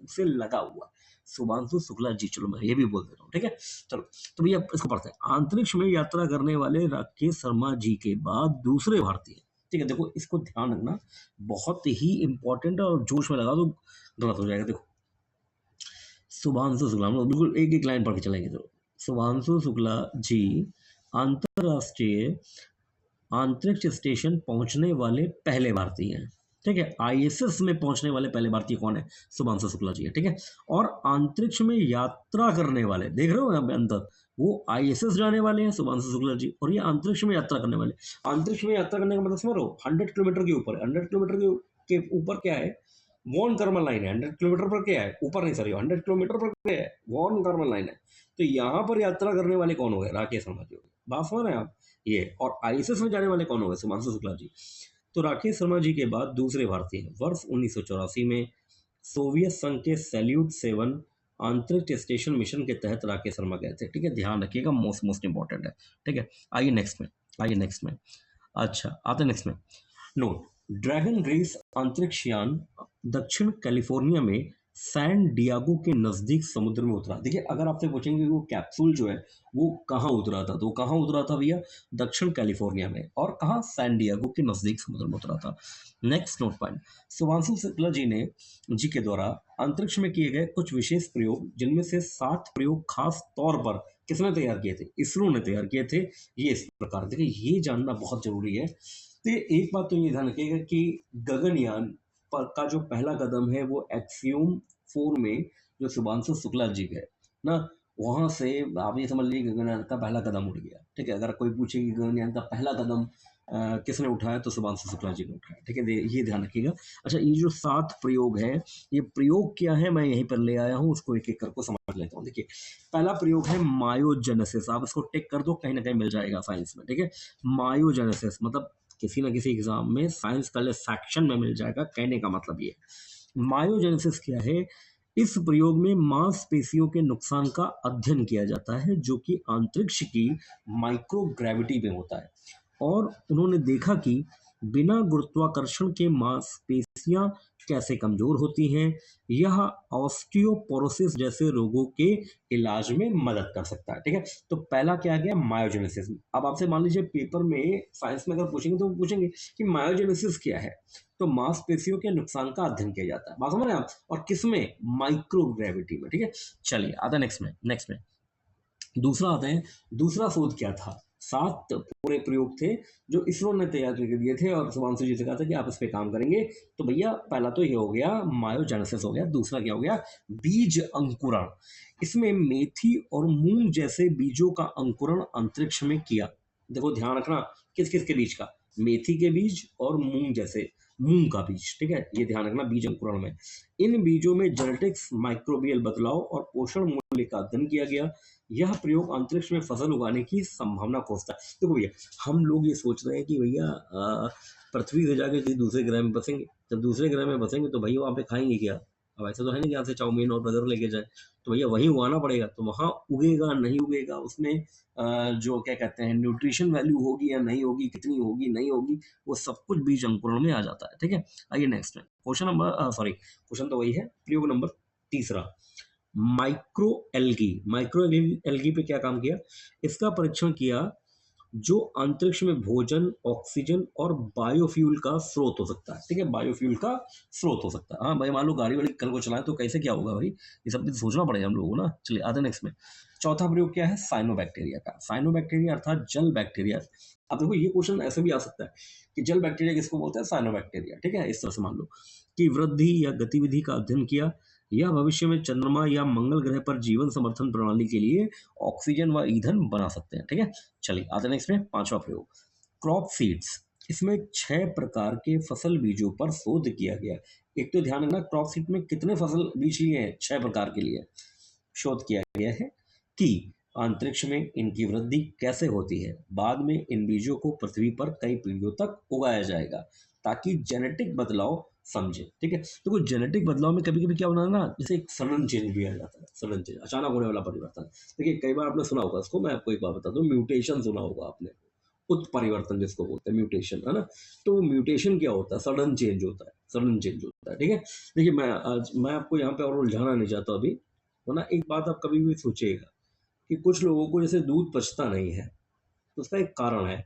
से लगा हुआ शुभांशु शुक्ला जी, चलो मैं ये भी बोल देता हूँ, ठीक है। चलो, तो भैया इसको पढ़ते हैं। अंतरिक्ष में यात्रा करने वाले राकेश शर्मा जी के बाद दूसरे भारतीय, ठीक है। देखो इसको ध्यान रखना, बहुत ही इंपॉर्टेंट है, और जोश में लगा दो गलत हो जाएगा। देखो, शुभांशु शुक्ला, हम लोग बिल्कुल एक एक लाइन पढ़ के चलेंगे। तो शुभांशु शुक्ला जी अंतरराष्ट्रीय अंतरिक्ष स्टेशन पहुंचने वाले पहले भारतीय हैं, ठीक है। ISS में पहुंचने वाले पहले भारतीय कौन है? शुभांशु शुक्ला जी है, ठीक है। और अंतरिक्ष में यात्रा करने वाले, देख रहे हो यहाँ पे अंतर, वो ISS जाने वाले हैं शुभांशु शुक्ला जी, और ये अंतरिक्ष में यात्रा करने वाले। अंतरिक्ष में यात्रा करने का मतलब समझ लो, 100 किलोमीटर के ऊपर, 100 किलोमीटर के ऊपर क्या है? वॉन कर्मन लाइन है। 100 किलोमीटर पर क्या है? ऊपर नहीं, सॉरी, 100 किलोमीटर पर क्या है? वॉन कर्मन लाइन है। तो यहाँ पर यात्रा करने वाले कौन हो गए? राकेश शर्मा जी हो गए। बात समझ रहे हैं आप? ये, और ISS में जाने वाले कौन हो गए? शुभांशु शुक्ला जी। तो राकेश शर्मा जी के बाद दूसरे भारतीय वर्ष 1984 में सोवियत संघ के सैल्यूट 7 अंतरिक्ष स्टेशन मिशन के तहत राकेश शर्मा गए थे, ठीक है। ध्यान रखिएगा, मोस्ट मोस्ट इंपॉर्टेंट है, ठीक है। आइए नेक्स्ट में, आइए नेक्स्ट में। अच्छा, आते नेक्स्ट में। नोट, ड्रैगन रेस अंतरिक्ष यान दक्षिण कैलिफोर्निया में सैन डियागो के नजदीक समुद्र में उतरा। देखिए, अगर आपसे पूछेंगे वो कैप्सूल जो है वो कहाँ उतरा था, तो वो कहाँ उतरा था भैया? दक्षिण कैलिफोर्निया में, और कहाँ? सैन डियागो के नजदीक समुद्र में उतरा था। Next note point, Shubhanshu Shukla ji के द्वारा अंतरिक्ष में किए गए कुछ विशेष प्रयोग, जिनमें से 7 प्रयोग खास तौर पर किसने तैयार किए थे? इसरो ने तैयार किए थे। ये इस प्रकार, देखिए ये जानना बहुत जरूरी है। तो एक बात तो ये ध्यान रखिएगा कि गगनयान पर का जो पहला कदम है वो एक्सियोम 4 में जो शुभांशु शुक्ला जी गए ना, वहाँ से आप ये समझ लीजिए गगनयान का पहला कदम उठ गया, ठीक है। अगर कोई पूछे कि गगनयान का पहला कदम किसने उठाया, तो शुभांशु शुक्ला जी ने उठाया, ठीक है। ये ध्यान रखिएगा। अच्छा, ये जो 7 प्रयोग है, ये प्रयोग क्या है मैं यहीं पर ले आया हूँ, उसको एक एक करके समझ लेता हूँ। देखिए, पहला प्रयोग है मायोजेनेसिस। आप इसको टिक कर दो, कहीं ना कहीं मिल जाएगा साइंस में, ठीक है। मायोजेनेसिस मतलब किसी ना किसी एग्जाम में साइंस का सेक्शन में मिल जाएगा, कहने का मतलब ये। मायोजेनेसिस क्या है? इस प्रयोग में मांसपेशियों के नुकसान का अध्ययन किया जाता है, जो कि अंतरिक्ष की माइक्रोग्रेविटी में होता है। और उन्होंने देखा कि बिना गुरुत्वाकर्षण के मांसपेशियां कैसे कमजोर होती हैं। यह ऑस्टियोपोरोसिस जैसे रोगों के इलाज में मदद कर सकता है, ठीक है। तो पहला क्या आ गया? मायोजेनेसिस। अब आपसे मान लीजिए पेपर में साइंस में अगर पूछेंगे तो वो पूछेंगे कि मायोजेनेसिस क्या है, तो मांसपेशियों के नुकसान का अध्ययन किया जाता है। बात समझ रहे हैं आप? और किसमें? माइक्रोग्रेविटी में, ठीक है। चलिए आता नेक्स्ट में दूसरा आता है। दूसरा शोध क्या था? 7 पूरे प्रयोग थे जो इसरो ने तैयार करके दिए थे, और शुभांशु जी से कहा था कि आप इस पे काम करेंगे। तो भैया पहला तो ये हो गया, मायोजेनेसिस हो गया। दूसरा क्या हो गया? बीज अंकुरण। इसमें मेथी और मूंग जैसे बीजों का अंकुरण अंतरिक्ष में किया। देखो ध्यान रखना, किस किस के बीज का? मेथी के बीज और मूंग जैसे मूंग का बीज, ठीक है। ये ध्यान रखना बीज अंकुरण में। इन बीजों में जेनेटिक्स, माइक्रोबियल बदलाव और पोषण मूल्य का अध्ययन किया गया। यह प्रयोग अंतरिक्ष में फसल उगाने की संभावना खोजता है। देखो भैया, हम लोग ये सोच रहे हैं कि भैया पृथ्वी से जाके किसी दूसरे ग्रह में बसेंगे। जब दूसरे ग्रह में बसेंगे तो भैया वहाँ पे खाएंगे क्या? अब ऐसा तो है नहीं कि यहाँ से चाउमीन और बर्गर लेके जाए। तो भैया वहीं उगाना पड़ेगा। तो वहाँ उगेगा नहीं उगेगा, उसमें जो क्या कहते हैं न्यूट्रिशन वैल्यू होगी या नहीं होगी, कितनी होगी नहीं होगी, वो सब कुछ बीज अंकुरण में आ जाता है, ठीक है। आइए नेक्स्ट में क्वेश्चन नंबर सॉरी क्वेश्चन तो वही है, प्रयोग नंबर तीसरा। माइक्रो एल्गी पे क्या काम किया? इसका परीक्षण किया जो अंतरिक्ष में भोजन, ऑक्सीजन और बायोफ्यूल का स्रोत हो सकता है, ठीक है। बायोफ्यूल का स्रोत हो सकता है। हाँ भाई, मान लो गाड़ी वाड़ी कल को चलाएं तो कैसे क्या होगा भाई, ये सब भी सोचना पड़ेगा हम लोगों को ना। चलिए आते नेक्स्ट में। चौथा प्रयोग क्या है? साइनोबैक्टीरिया का। साइनोबैक्टीरिया अर्थात जल बैक्टीरिया। अब देखो ये क्वेश्चन ऐसे भी आ सकता है कि जल बैक्टीरिया किसको बोलते हैं? साइनोबैक्टीरिया, ठीक है। इस तरह से मान लो कि वृद्धि या गतिविधि का अध्ययन किया। यह भविष्य में चंद्रमा या मंगल ग्रह पर जीवन समर्थन प्रणाली के लिए ऑक्सीजन व ईंधन बना सकते हैं, ठीक है। चलिए आते नेक्स्ट में पांचवा प्रयोग, क्रॉप सीड्स। इसमें 6 प्रकार के फसल बीजों पर शोध किया गया। एक तो ध्यान रखना, क्रॉप सीड में कितने फसल बीज लिए हैं? 6 प्रकार के लिए शोध किया गया है कि अंतरिक्ष में इनकी वृद्धि कैसे होती है। बाद में इन बीजों को पृथ्वी पर कई पीढ़ियों तक उगाया जाएगा ताकि जेनेटिक बदलाव समझे, ठीक है। तो कुछ जेनेटिक बदलाव में कभी कभी क्या होना है ना, जैसे एक सडन चेंज भी आ जाता है। सडन चेंज, अचानक होने वाला परिवर्तन। देखिए कई बार आपने सुना होगा इसको, मैं आपको एक बार बता दूं, म्यूटेशन सुना होगा आपने, उत्परिवर्तन जिसको बोलते हैं, म्यूटेशन, है ना। तो म्यूटेशन क्या होता है? सडन चेंज होता है, सडन चेंज होता है, ठीक है। देखिए मैं आपको यहाँ पे और उलझाना नहीं चाहता अभी, वरना एक बात आप कभी भी सोचिएगा कि कुछ लोगों को जैसे दूध पचता नहीं है, तो उसका एक कारण है,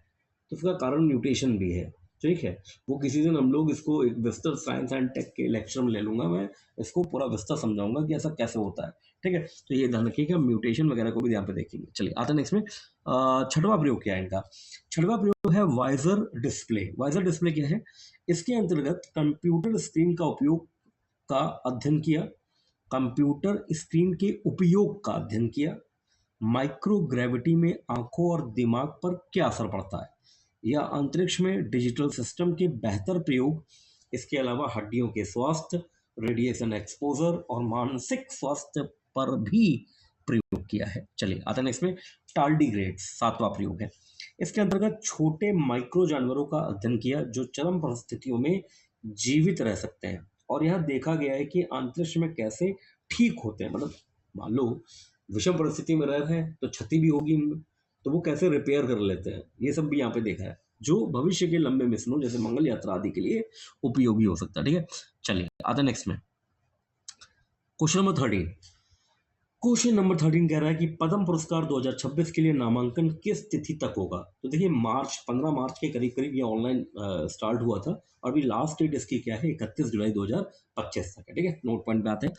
तो उसका कारण म्यूटेशन भी है, ठीक है। वो किसी दिन हम लोग इसको एक विस्तृत साइंस एंड टेक के लेक्चर में ले लूंगा, मैं इसको पूरा विस्तार समझाऊंगा कि ऐसा कैसे होता है, ठीक है। तो ये ध्यान रखिए कि हम म्यूटेशन वगैरह को भी ध्यान पे देखेंगे। चलिए आते नेक्स्ट में। छठवां प्रयोग क्या है इनका? छठवां प्रयोग है वाइजर डिस्प्ले। वाइजर डिस्प्ले क्या है? इसके अंतर्गत कंप्यूटर स्क्रीन का उपयोग का अध्ययन किया। कंप्यूटर स्क्रीन के उपयोग का अध्ययन किया। माइक्रोग्रेविटी में आंखों और दिमाग पर क्या असर पड़ता है, या अंतरिक्ष में डिजिटल सिस्टम के बेहतर प्रयोग। इसके अलावा हड्डियों के स्वास्थ्य, रेडिएशन एक्सपोजर और मानसिक स्वास्थ्य पर भी प्रयोग किया है। चलिए आता है नेक्स्ट में। टार्डिग्रेड्स सातवां प्रयोग है। इसके अंतर्गत छोटे माइक्रो जानवरों का अध्ययन किया जो चरम परिस्थितियों में जीवित रह सकते हैं, और यह देखा गया है कि अंतरिक्ष में कैसे ठीक होते हैं। मतलब मान लो विषम परिस्थिति में रह रहे हैं तो क्षति भी होगी इनमें, तो वो कैसे रिपेयर कर लेते हैं, ये सब भी यहाँ पे देखा है, जो भविष्य के लंबे मिशनों जैसे मंगल यात्रा आदि के लिए उपयोगी हो सकता है, ठीक है। चलिए आता नेक्स्ट में क्वेश्चन नंबर 13। क्वेश्चन नंबर 13 कह रहा है कि पद्म पुरस्कार 2026 के लिए नामांकन किस तिथि तक होगा? तो देखिए 15 मार्च के करीब करीब ये ऑनलाइन स्टार्ट हुआ था, और अभी लास्ट डेट इसकी क्या है? 31 जुलाई 2025 तक है, ठीक है। नोट पॉइंट पे आते हैं।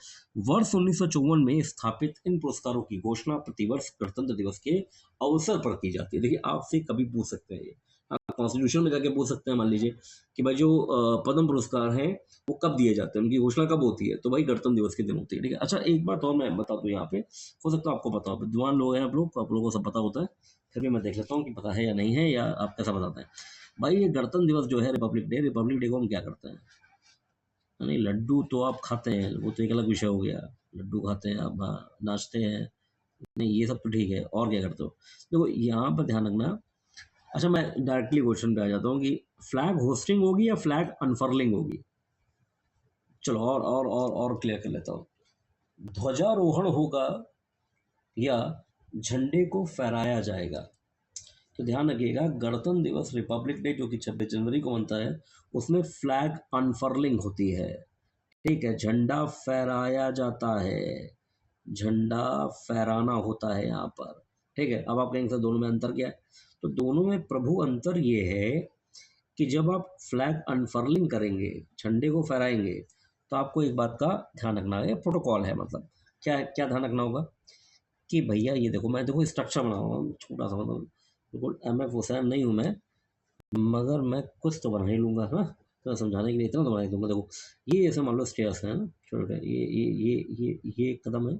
वर्ष 1954 में स्थापित इन पुरस्कारों की घोषणा प्रतिवर्ष गणतंत्र दिवस के अवसर पर की जाती है। देखिए आपसे कभी पूछ सकते हैं ये, हाँ, कॉन्स्टिट्यूशन में जाके पूछ सकते हैं, मान लीजिए कि भाई जो पद्म पुरस्कार हैं वो कब दिए जाते हैं, उनकी घोषणा कब होती है, तो भाई गणतंत्र दिवस के दिन होती है, ठीक है। अच्छा एक बात और मैं बता दूं यहाँ पे, हो सकता है आपको पता हो, विद्वान लोग हैं आप लोग, तो आप लोगों को सब पता होता है, फिर भी मैं देख लेता हूँ कि पता है या नहीं है, या आप कैसा बताते हैं। भाई ये गणतंत्र दिवस जो है, रिपब्लिक डे को हम क्या करते हैं? नहीं, लड्डू तो आप खाते हैं, वो तो एक अलग विषय हो गया, लड्डू खाते हैं आप, हाँ, नाचते हैं, नहीं ये सब तो ठीक है, और क्या करते हो? देखो यहाँ पर ध्यान रखना। अच्छा मैं डायरेक्टली क्वेश्चन पे आ जाता हूँ कि फ्लैग होस्टिंग होगी या फ्लैग अनफर्लिंग होगी? चलो और क्लियर कर लेता हूँ। ध्वजारोहण होगा या झंडे को फहराया जाएगा? तो ध्यान रखिएगा, गणतंत्र दिवस रिपब्लिक डे जो कि 26 जनवरी को बनता है, उसमें फ्लैग अनफर्लिंग होती है, ठीक है, झंडा फहराया जाता है, झंडा फहराना होता है यहाँ पर, ठीक है। अब आप कहेंगे सर दोनों में अंतर क्या है? तो दोनों में प्रभु अंतर ये है कि जब आप फ्लैग अनफर्लिंग करेंगे, झंडे को फहराएंगे, तो आपको एक बात का ध्यान रखना है, प्रोटोकॉल है, मतलब क्या क्या ध्यान रखना होगा कि भैया ये देखो, मैं देखो स्ट्रक्चर बना रहा हूँ छोटा सा, मतलब बिल्कुल एम एफ हुसैन नहीं हूँ मैं, मगर मैं कुछ तो बना ही लूँगा, है ना। तो समझाने के लिए इतना तो बना ही दूंगा। देखो ये ऐसे मान लो स्टेयर्स है ना, छोटे ये कदम है,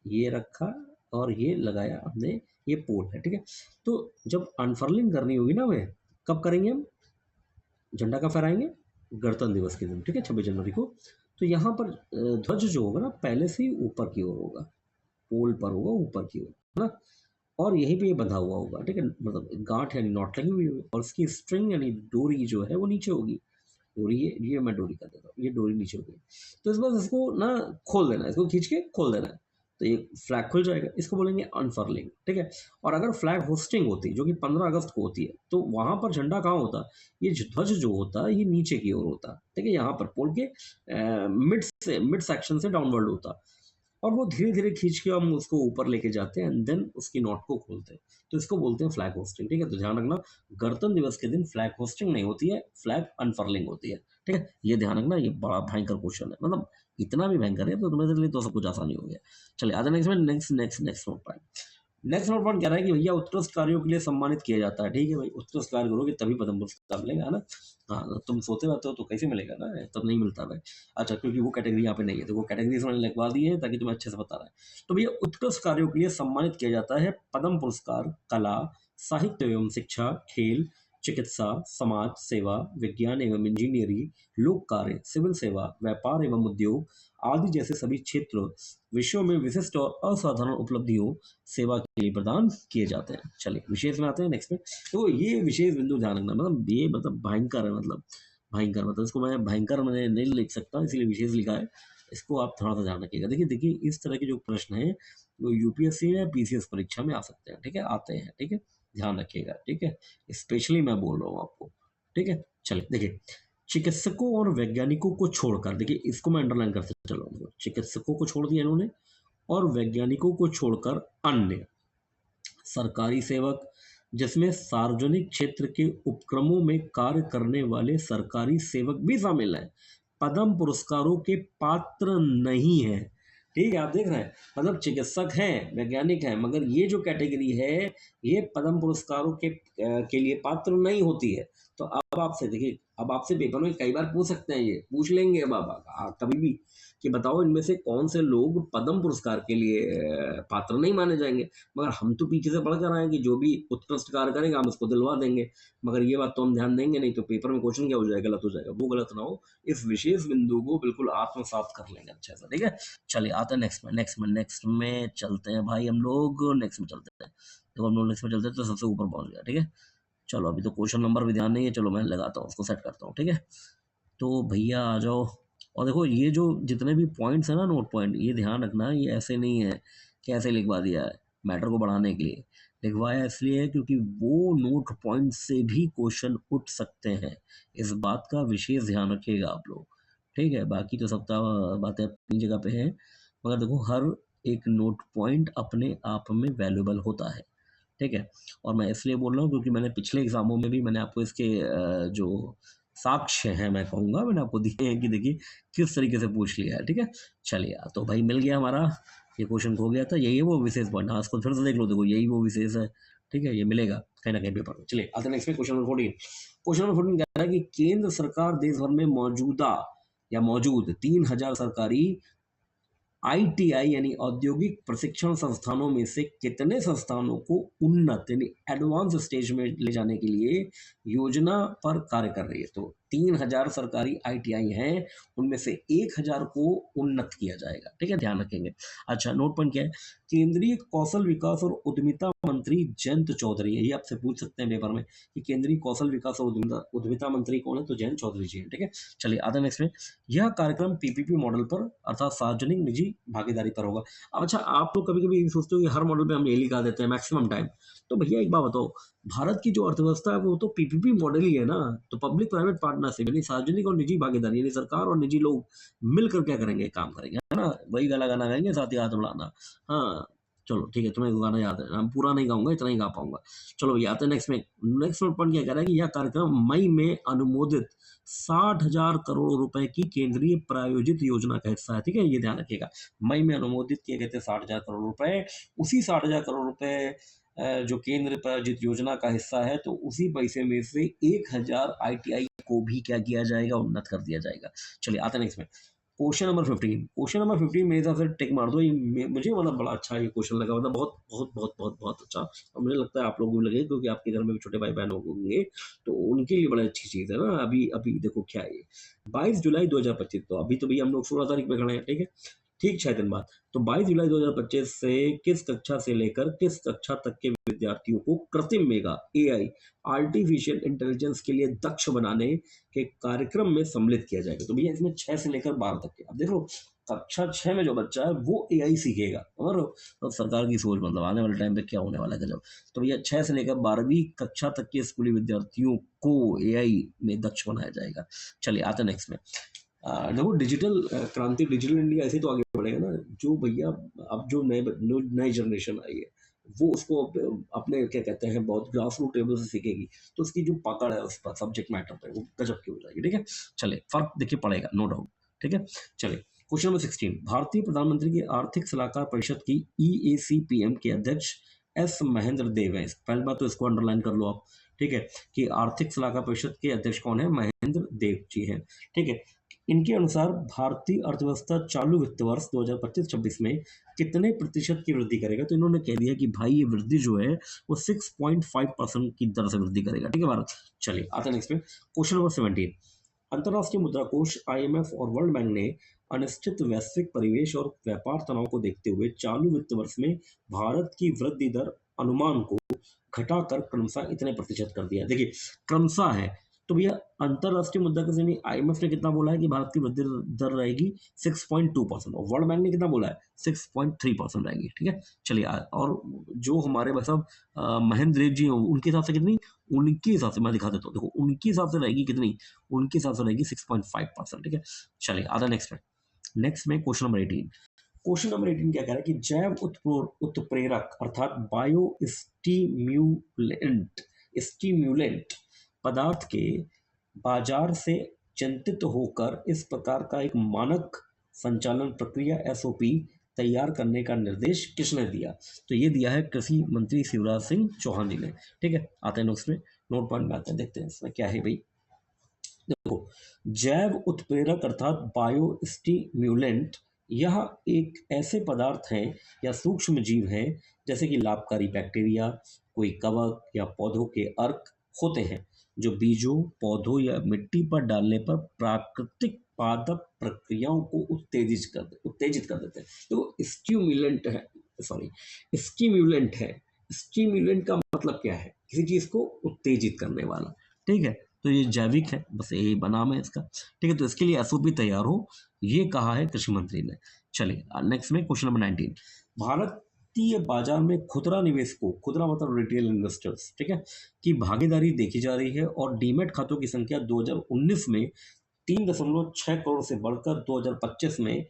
ये रखा और ये लगाया हमने, ये पोल है, ठीक है। तो जब अनफर्लिंग करनी होगी ना हमें, कब करेंगे हम? झंडा कब फहराएंगे? गणतंत्र दिवस के दिन, ठीक है, 26 जनवरी को। तो यहाँ पर ध्वज जो होगा ना, पहले से ही ऊपर की ओर होगा, पोल पर होगा ऊपर की ओर, है ना। और यहीं पे ये बंधा हुआ होगा, ठीक है, मतलब गांठ यानी नॉट लगी हुई होगी, और इसकी स्ट्रिंग यानी डोरी जो है वो नीचे होगी। डोरी ये मैं डोरी कर देता हूँ, ये डोरी नीचे होगी। तो इस बार इसको ना खोल देना है, इसको खींच के खोल देना है, तो ये फ्लैग खुल जाएगा, इसको बोलेंगे अनफर्लिंग, ठीक है। और अगर फ्लैग होस्टिंग होती जो कि 15 अगस्त को होती है, तो वहां पर झंडा कहाँ होता? ये ध्वज जो होता है ये नीचे की ओर होता, ठीक है, यहाँ पर पोल के मिड सेक्शन से डाउनवर्ड होता, और वो धीरे धीरे खींच के हम उसको ऊपर लेके जाते हैं, एंड देन उसकी नॉट को खोलते हैं, तो इसको बोलते हैं फ्लैग होस्टिंग, ठीक है। तो ध्यान रखना, गणतंत्र दिवस के दिन फ्लैग होस्टिंग नहीं होती है, फ्लैग अनफर्लिंग होती है, ठीक है, ये ध्यान रखना। ये बड़ा भयंकर क्वेश्चन है, मतलब इतना भी भयंकर है तो तुम्हारे लिए तो सब कुछ आसानी हो गया। चलिए आगे नेक्स्ट में, next note point. Next note point कह रहा है कि भैया उत्कृष्ट कार्यों के लिए सम्मानित किया जाता है, ठीक है भाई, उत्कृष्ट कार्य करोगे तभी पद्म पुरस्कार मिलेगा, है ना। हाँ तुम सोते रहते हो तो कैसे मिलेगा ना, तब नहीं मिलता भाई। अच्छा क्योंकि वो कैटेगरी यहाँ पे नहीं है, तो वो कैटेगरीज मैंने लिखवा दी है ताकि तुम्हें अच्छे से पता रहे। तो भैया उत्कृष्ट कार्यों के लिए सम्मानित किया जाता है पद्म पुरस्कार कला, साहित्य एवं शिक्षा, खेल, चिकित्सा, समाज सेवा, विज्ञान एवं इंजीनियरिंग, लोक कार्य, सिविल सेवा, व्यापार एवं उद्योग आदि जैसे सभी क्षेत्र विषयों में विशिष्ट और असाधारण उपलब्धियों सेवा के लिए प्रदान किए जाते हैं। चलिए विशेष में आते हैं नेक्स्ट में। तो ये विशेष बिंदु ध्यान रखना, मतलब ये मतलब भयंकर है, मतलब भयंकर, मतलब इसको मैं भयंकर मैंने नहीं लिख सकता, इसलिए विशेष लिखा है, इसको आप थोड़ा सा ध्यान रखिएगा। देखिए देखिए इस तरह के जो प्रश्न हैं वो यूपीएससी या पीसीएस परीक्षा में आ सकते हैं, ठीक है, आते हैं, ठीक है, ध्यान रखिएगा, ठीक है, स्पेशली मैं बोल रहा हूँ आपको, ठीक है। चलिए देखिए, चिकित्सकों और वैज्ञानिकों को छोड़कर, देखिए इसको मैं अंडरलाइन करते चलो, चिकित्सकों को छोड़ दिया इन्होंने, और वैज्ञानिकों को छोड़कर अन्य सरकारी सेवक, जिसमें सार्वजनिक क्षेत्र के उपक्रमों में कार्य करने वाले सरकारी सेवक भी शामिल हैं, पद्म पुरस्कारों के पात्र नहीं है, ठीक है। आप देख रहे हैं, मतलब चिकित्सक हैं, वैज्ञानिक हैं, मगर ये जो कैटेगरी है ये पद्म पुरस्कारों के लिए पात्र नहीं होती है। तो अब आपसे देखिए, अब आपसे पेपर में कई बार पूछ सकते हैं, ये पूछ लेंगे अब आप कभी भी कि बताओ इनमें से कौन से लोग पद्म पुरस्कार के लिए पात्र नहीं माने जाएंगे। मगर हम तो पीछे से पढ़ कर आए हैं कि जो भी उत्कृष्ट कार्य करेगा हम उसको दिलवा देंगे, मगर ये बात तो हम ध्यान देंगे नहीं, तो पेपर में क्वेश्चन क्या हो जाएगा, गलत हो जाएगा, वो गलत ना हो, इस विशेष बिंदु को बिल्कुल आत्मसात कर लेंगे अच्छे से, ठीक है। चलिए आते हैं नेक्स्ट में चलते हैं भाई, हम लोग नेक्स्ट में चलते हैं, तो हम लोग नेक्स्ट में चलते हैं तो सबसे ऊपर पहुंच गया, ठीक है। चलो अभी तो क्वेश्चन नंबर भी ध्यान नहीं है, चलो मैं लगाता हूँ उसको, सेट करता हूँ, ठीक है। तो भैया आ जाओ, और देखो ये जो जितने भी पॉइंट्स है ना, नोट पॉइंट, ये ध्यान रखना, ये ऐसे नहीं है कि ऐसे लिखवा दिया है मैटर को बढ़ाने के लिए, लिखवाया इसलिए है क्योंकि वो नोट पॉइंट से भी क्वेश्चन उठ सकते हैं, इस बात का विशेष ध्यान रखिएगा आप लोग, ठीक है। बाकी तो सब बातें अपनी जगह पे हैं, मगर देखो हर एक नोट पॉइंट अपने आप में वैल्यूबल होता है, ठीक है। और मैं इसलिए बोल रहा हूँ क्योंकि मैंने पिछले एग्जामों में भी मैंने आपको इसके जो साक्ष्य हैं मैं कहूँगा, मैंने आपको दिए हैं कि देखिए किस तरीके से पूछ लिया है, ठीक है। चलिए तो भाई मिल गया हमारा, ये क्वेश्चन हो गया था, यही है वो विशेष पॉइंट, हाँ इसको फिर से देख लो, देखो यही वो विशेष है, ठीक है, ये मिलेगा कहीं ना कहीं पेपर में। चलिए आते नेक्स्ट में क्वेश्चन नंबर 14। क्वेश्चन नंबर 14 कह रहा है कि केंद्र सरकार देश भर में मौजूद 3000 सरकारी आईटीआई यानी औद्योगिक प्रशिक्षण संस्थानों में से कितने संस्थानों को उन्नत यानी एडवांस स्टेज में ले जाने के लिए योजना पर कार्य कर रही है। तो 3000 सरकारी आईटीआई हैं, उनमें से 1000 को उन्नत किया जाएगा। ठीक है, ध्यान रखेंगे। अच्छा, नोट पॉइंट क्या है? केंद्रीय कौशल विकास और उद्यमिता मंत्री जयंत चौधरी है। ये आपसे पूछ सकते हैं पेपर में कि केंद्रीय कौशल विकास और उद्यमिता मंत्री कौन है, तो जयंत चौधरी जी है। ठीक है, चलिए आधा नेक्स्ट में। यह कार्यक्रम पीपीपी मॉडल पर अर्थात सार्वजनिक निजी भागीदारी पर होगा। अब अच्छा, आप लोग कभी कभी सोचते हो कि हर मॉडल पे हम यही लिखा देते हैं मैक्सिमम टाइम, तो भैया एक बात बताओ, भारत की जो अर्थव्यवस्था है वो तो पीपीपी मॉडल ही है ना। तो पब्लिक प्राइवेट पार्टनरशिप यानी सार्वजनिक और निजी भागीदारी यानी सरकार और निजी लोग मिलकर क्या करेंगे, काम करेंगे, है ना। वही गाना गाना गाएंगे, साथ ही हाथ बढ़ाना। हाँ चलो ठीक है, तुम्हें गाना याद है, हम पूरा नहीं गाऊंगा, इतना ही गा पाऊंगा। चलो ये आते हैं नेक्स्ट में। नेक्स्ट पॉइंट क्या कह रहा है कि यह कार्यक्रम मई में अनुमोदित 60,000 करोड़ रुपए की केंद्रीय प्रायोजित योजना का हिस्सा है। ठीक है, ये ध्यान रखिएगा, मई में अनुमोदित किए गए थे 60,000 करोड़ रुपए। उसी 60,000 करोड़ रुपए जो केंद्र प्रायोजित योजना का हिस्सा है, तो उसी पैसे में से 1000 आईटीआई को भी क्या किया जाएगा, उन्नत कर दिया जाएगा। चलिए आते हैं नेक्स्ट में। Question number 15। क्वेश्चन नंबर 15 मेरे हिसाब से टिक मार दो, ये मुझे मतलब बड़ा अच्छा ये क्वेश्चन लगा, मतलब बहुत बहुत बहुत बहुत बहुत अच्छा। और मुझे लगता है आप लोगों को भी लगे, क्योंकि आपके घर में भी छोटे भाई बहन होंगे, तो उनके लिए बड़ा अच्छी चीज़ है ना। अभी अभी देखो क्या है, 22 जुलाई 2025, तो अभी तो भैया हम लोग 16 तारीख पे खड़े हैं। ठीक है, ठीक 6 दिन बाद। तो 22 जुलाई 2025 से किस कक्षा से लेकर किस कक्षा तक के विद्यार्थियों को कृत्रिम मेगा एआई आर्टिफिशियल इंटेलिजेंस के लिए दक्ष बनाने के कार्यक्रम में सम्मिलित किया जाएगा। तो भैया इसमें 6 से लेकर 12 तक के, अब देख लो कक्षा 6 में जो बच्चा है वो एआई सीखेगा, समझ। तो सरकार की सोच, मतलब आने वाले टाइम पे क्या होने वाला है जब। तो भैया 6 से लेकर 12वीं कक्षा तक के स्कूली विद्यार्थियों को एआई में दक्ष बनाया जाएगा। चलिए आते नेक्स्ट में। देखो डिजिटल क्रांति, डिजिटल इंडिया ऐसे तो आगे बढ़ेगा ना, जो भैया अब जो नई जनरेशन आई है वो उसको अपने क्या कहते हैं बहुत ग्रास रूट टेबल से सीखेगी, तो उसकी जो पकड़ है उस पर सब्जेक्ट मैटर पे वो गजब की हो जाएगी। ठीक है, चलिए फर्क देखिए पड़ेगा, नो डाउट। ठीक है, चलिए क्वेश्चन नंबर 16। भारतीय प्रधानमंत्री की आर्थिक सलाहकार परिषद की ईएसीपीएम के अध्यक्ष एस महेंद्र देव है। पहली बात तो इसको अंडरलाइन कर लो आप। ठीक है, कि आर्थिक सलाहकार परिषद के अध्यक्ष कौन है, महेंद्र देव जी हैं। ठीक है, इनके अनुसार भारतीय अर्थव्यवस्था चालू वित्त वर्ष 2025-26 में कितने प्रतिशत की वृद्धि करेगा। तो इन्होंने कह दिया कि भाई ये वृद्धि जो है वो 6.5% की दर से वृद्धि करेगा। ठीक है भारत। चलिए आते हैं नेक्स्ट में। Question number 17। अंतर्राष्ट्रीय मुद्रा कोष आईएमएफ और वर्ल्ड बैंक ने अनिश्चित वैश्विक परिवेश और व्यापार तनाव को देखते हुए चालू वित्त वर्ष में भारत की वृद्धि दर अनुमान को घटाकर क्रमशः इतने प्रतिशत कर दिया। देखिए क्रमशः है, तो भैया अंतरराष्ट्रीय मुद्रा कोष यानी आईएमएफ ने कितना बोला है कि भारत की वृद्धि दर रहेगी 6.2% और वर्ल्ड बैंक ने कितना बोला है 6.3% रहेगी। ठीक है, चलिए और जो हमारे भाई साहब महेंद्र देव जी हैं उनके हिसाब से कितनी, उनके हिसाब से मैं दिखा देता हूँ, देखो उनके हिसाब से रहेगी कितनी, उनके हिसाब से रहेगी 6.5%। ठीक है, चलिए आधा नेक्स्ट में। नेक्स्ट में क्वेश्चन नंबर 18। क्वेश्चन नंबर 18 क्या कह रहा है कि जैव उत्प्रेरक अर्थात बायो स्टिम्युलेंट पदार्थ के बाजार से चिंतित होकर इस प्रकार का एक मानक संचालन प्रक्रिया एसओपी तैयार करने का निर्देश किसने दिया। तो ये दिया है कृषि मंत्री शिवराज सिंह चौहान जी ने। ठीक है, आते हैं नोट्स में, नोट पॉइंट में आते हैं, देखते हैं इसमें क्या है भाई। देखो जैव उत्प्रेरक अर्थात बायो स्टिम्युलेंट, यह एक ऐसे पदार्थ हैं या सूक्ष्म जीव हैं जैसे कि लाभकारी बैक्टीरिया, कोई कवक या पौधों के अर्क होते हैं जो बीजों, पौधों या मिट्टी पर डालने पर प्राकृतिक पादप प्रक्रियाओं को उत्तेजित कर देते हैं। तो स्टिम्युलेंट है, सॉरी स्टिम्युलेंट है। स्टिम्युलेंट का मतलब क्या है, किसी चीज को उत्तेजित करने वाला। ठीक है, तो ये जैविक है, बस यही बनाम है इसका। ठीक है, तो इसके लिए एसओपी तैयार हो, ये कहा है कृषि मंत्री ने। चलिए नेक्स्ट में क्वेश्चन नंबर 19। भारतीय बाजार में खुदरा निवेशकों, खुदरा मतलब रिटेल इन्वेस्टर्स, ठीक है, की भागीदारी देखी जा रही है और डीमैट खातों की संख्या 2019 में 3.6 करोड़ से बढ़कर 2025 में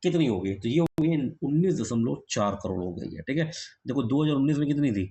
कितनी हो गई, तो ये हो गई 19.4 करोड़ हो गई है। ठीक है, देखो 2019 में कितनी थी,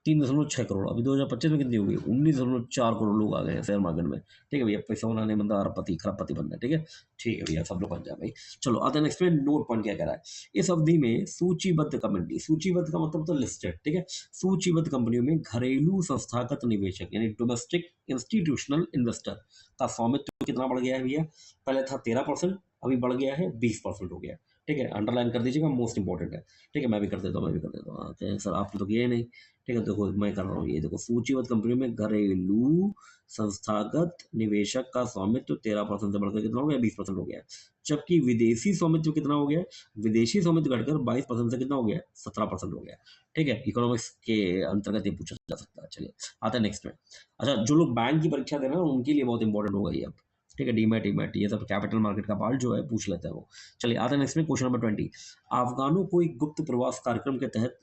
3.6 करोड़। अभी 2025 में कितनी होगी? 19.4 करोड़ लोग आ गए हैं शेयर मार्केट में। ठीक है भैया, पैसा बनाने बंदा अरबपति खरबपति बनता है। ठीक है, ठीक है भैया, सब लोग बन जाए भाई। चलो आते हैं नेक्स्ट में। नोट पॉइंट क्या कह रहा है? इस अवधि में सूचीबद्ध कंपनी, सूचीबद्ध का मतलब तो लिस्टेड, ठीक है, सूचीबद्ध कंपनियों में घरेलू संस्थागत निवेशक यानी डोमेस्टिक इंस्टीट्यूशनल इन्वेस्टर का स्वामित्व कितना बढ़ गया है भैया? पहले था 13%, अभी बढ़ गया है 20% हो गया। ठीक है, अंडरलाइन कर दीजिएगा, मोस्ट इंपॉर्टेंट है। ठीक है, मैं भी कर देता हूँ, मैं भी कर देता हूँ। हाँ सर, आपने तो किया ही नहीं। ठीक है, देखो मैं कर रहा हूँ, ये देखो, सूचीबद्ध कंपनियों में घरेलू संस्थागत निवेशक का स्वामित्व 13% से बढ़कर कितना हो गया? 20% हो गया। जबकि विदेशी स्वामित्व कितना हो गया? विदेशी स्वामित्व घटकर 22% से कितना हो गया? 17% हो गया। ठीक है, इकोनॉमिक्स के अंतर्गत ये पूछा जा सकता है। चलिए आता है नेक्स्ट में। अच्छा, जो लोग बैंक की परीक्षा दे रहे हैं उनके लिए बहुत इंपॉर्टेंट होगा ये अब। ठीक है, डीमैट डीमैट ये सब कैपिटल मार्केट का पार्ट जो है पूछ लेते हैं वो। चलिए आता है नेक्स्ट में, क्वेश्चन नंबर 20। अफगानों को एक गुप्त प्रवास कार्यक्रम के तहत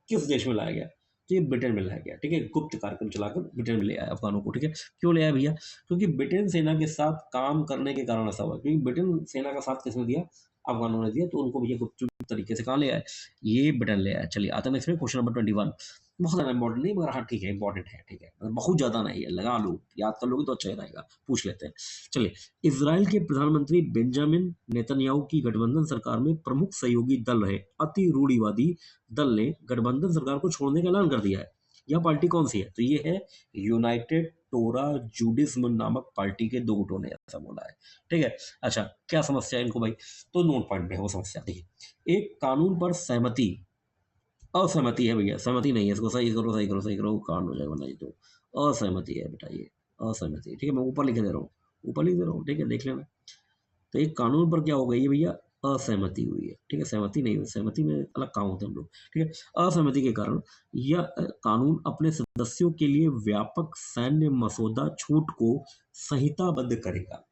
किस देश में लाया गया? तो ये ब्रिटेन में लाया गया। ठीक है, गुप्त कार्यक्रम चलाकर ब्रिटेन में ले आया अफगानों को। ठीक है, क्यों ले आया भैया? क्योंकि ब्रिटेन सेना के साथ काम करने के कारण ऐसा हुआ, क्योंकि ब्रिटेन सेना का साथ किसने दिया? अफगानों ने दिया, तो उनको भैया गुप्त तरीके से कहाँ ले आए? ये ब्रिटेन ले आया। चलिए आता है नेक्स्ट में, क्वेश्चन नंबर 21। बहुत ज़्यादा इंपॉर्टेंट नहीं, मगर हाँ ठीक है, इंपॉर्टेंट है। ठीक है, बहुत ज़्यादा नहीं है, लगा लो, याद कर लोगे तो अच्छा ही रहेगा। पूछ लेते हैं। चलिए, इजराइल के प्रधानमंत्री बेंजामिन नेतन्याहू की गठबंधन सरकार में प्रमुख सहयोगी दल रहे अति रूढ़िवादी दल ने गठबंधन सरकार को छोड़ने का ऐलान कर दिया है। यह पार्टी कौन सी है? तो ये है यूनाइटेड टोरा जुडिस्म नामक पार्टी के 2 गुटों ने ऐसा बोला है। ठीक है, अच्छा क्या समस्या है इनको भाई? तो नोट पॉइंट में है वो समस्या। देखिए, एक कानून पर सहमति, असहमति है भैया, सहमति नहीं है, इसको सही करो सही करो सही करो, कांड हो जाएगा वरना ये तो। असहमति है बेटा, ये असहमति। ठीक है, मैं ऊपर लिख दे रहा हूँ, ऊपर लिख दे रहा हूँ। ठीक है, देख लेना। तो एक कानून पर क्या हो गई है भैया? असहमति हुई है। ठीक है, सहमति नहीं हुई, सहमति में अलग काम होते हैं हम लोग। ठीक है, असहमति के कारण यह कानून अपने सदस्यों के लिए व्यापक सैन्य मसौदा छूट को संहिताबद्ध करेगा।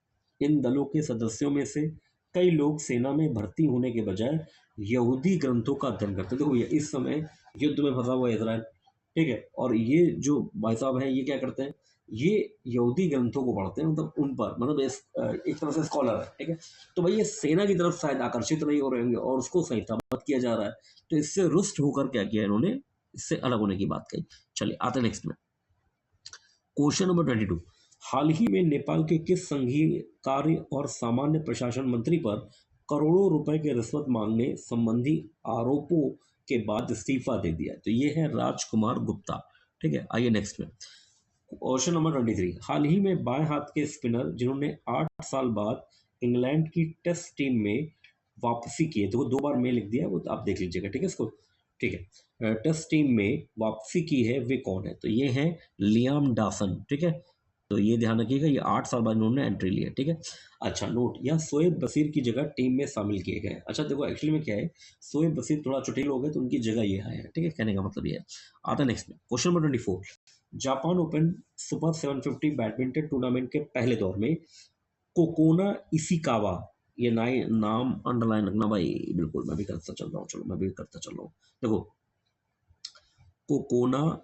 इन दलों के सदस्यों में से कई लोग सेना में भर्ती होने के बजाय यहूदी ग्रंथों का अध्ययन करते हैं। देखो भैया, इस समय युद्ध में फंसा हुआ है इजराइल। ठीक है, और ये जो भाई साहब हैं ये क्या करते हैं? ये यहूदी ग्रंथों को पढ़ते हैं, मतलब उन पर, मतलब एक तरह से स्कॉलर है। ठीक है, तो भाई ये सेना की तरफ शायद आकर्षित नहीं हो रहे होंगे और उसको संहिताबद्ध किया जा रहा है। तो इससे रुष्ट होकर क्या किया इन्होंने? इससे अलग होने की बात कही। चलिए आते नेक्स्ट में, क्वेश्चन नंबर 22। हाल ही में नेपाल के किस संघीय कार्य और सामान्य प्रशासन मंत्री पर करोड़ों रुपए के रिश्वत मांगने संबंधी आरोपों के बाद इस्तीफा दे दिया? तो ये है राजकुमार गुप्ता। ठीक है, आइए नेक्स्ट में, क्वेश्चन नंबर 23। हाल ही में बाएं हाथ के स्पिनर जिन्होंने 8 साल बाद इंग्लैंड की टेस्ट टीम में वापसी की है, तो वो 2 बार में लिख दिया, वो आप देख लीजिएगा। ठीक है इसको, ठीक है, टेस्ट टीम में वापसी की है वे कौन है? तो ये है लियाम डासन। ठीक है, तो ये ध्यान रखिएगा, ये 8 साल बाद इन्होंने एंट्री ली है। ठीक है, अच्छा नोट, यह शोएब बशीर की जगह टीम में शामिल किए गए। अच्छा देखो, एक्चुअली में क्या है, शोएब बशीर थोड़ा चुटिल हो गए तो उनकी जगह ये आए हैं। ठीक है, कहने का मतलब ये है। आता नेक्स्ट में, question number 24। Japan open super 750 badminton tournament के पहले दौर में कोकोना इशिकावा, ये नाम अंडरलाइन रखना भाई, बिल्कुल मैं भी करता चल रहा हूँ, चलो मैं भी करता चल रहा हूँ। देखो, कोकोना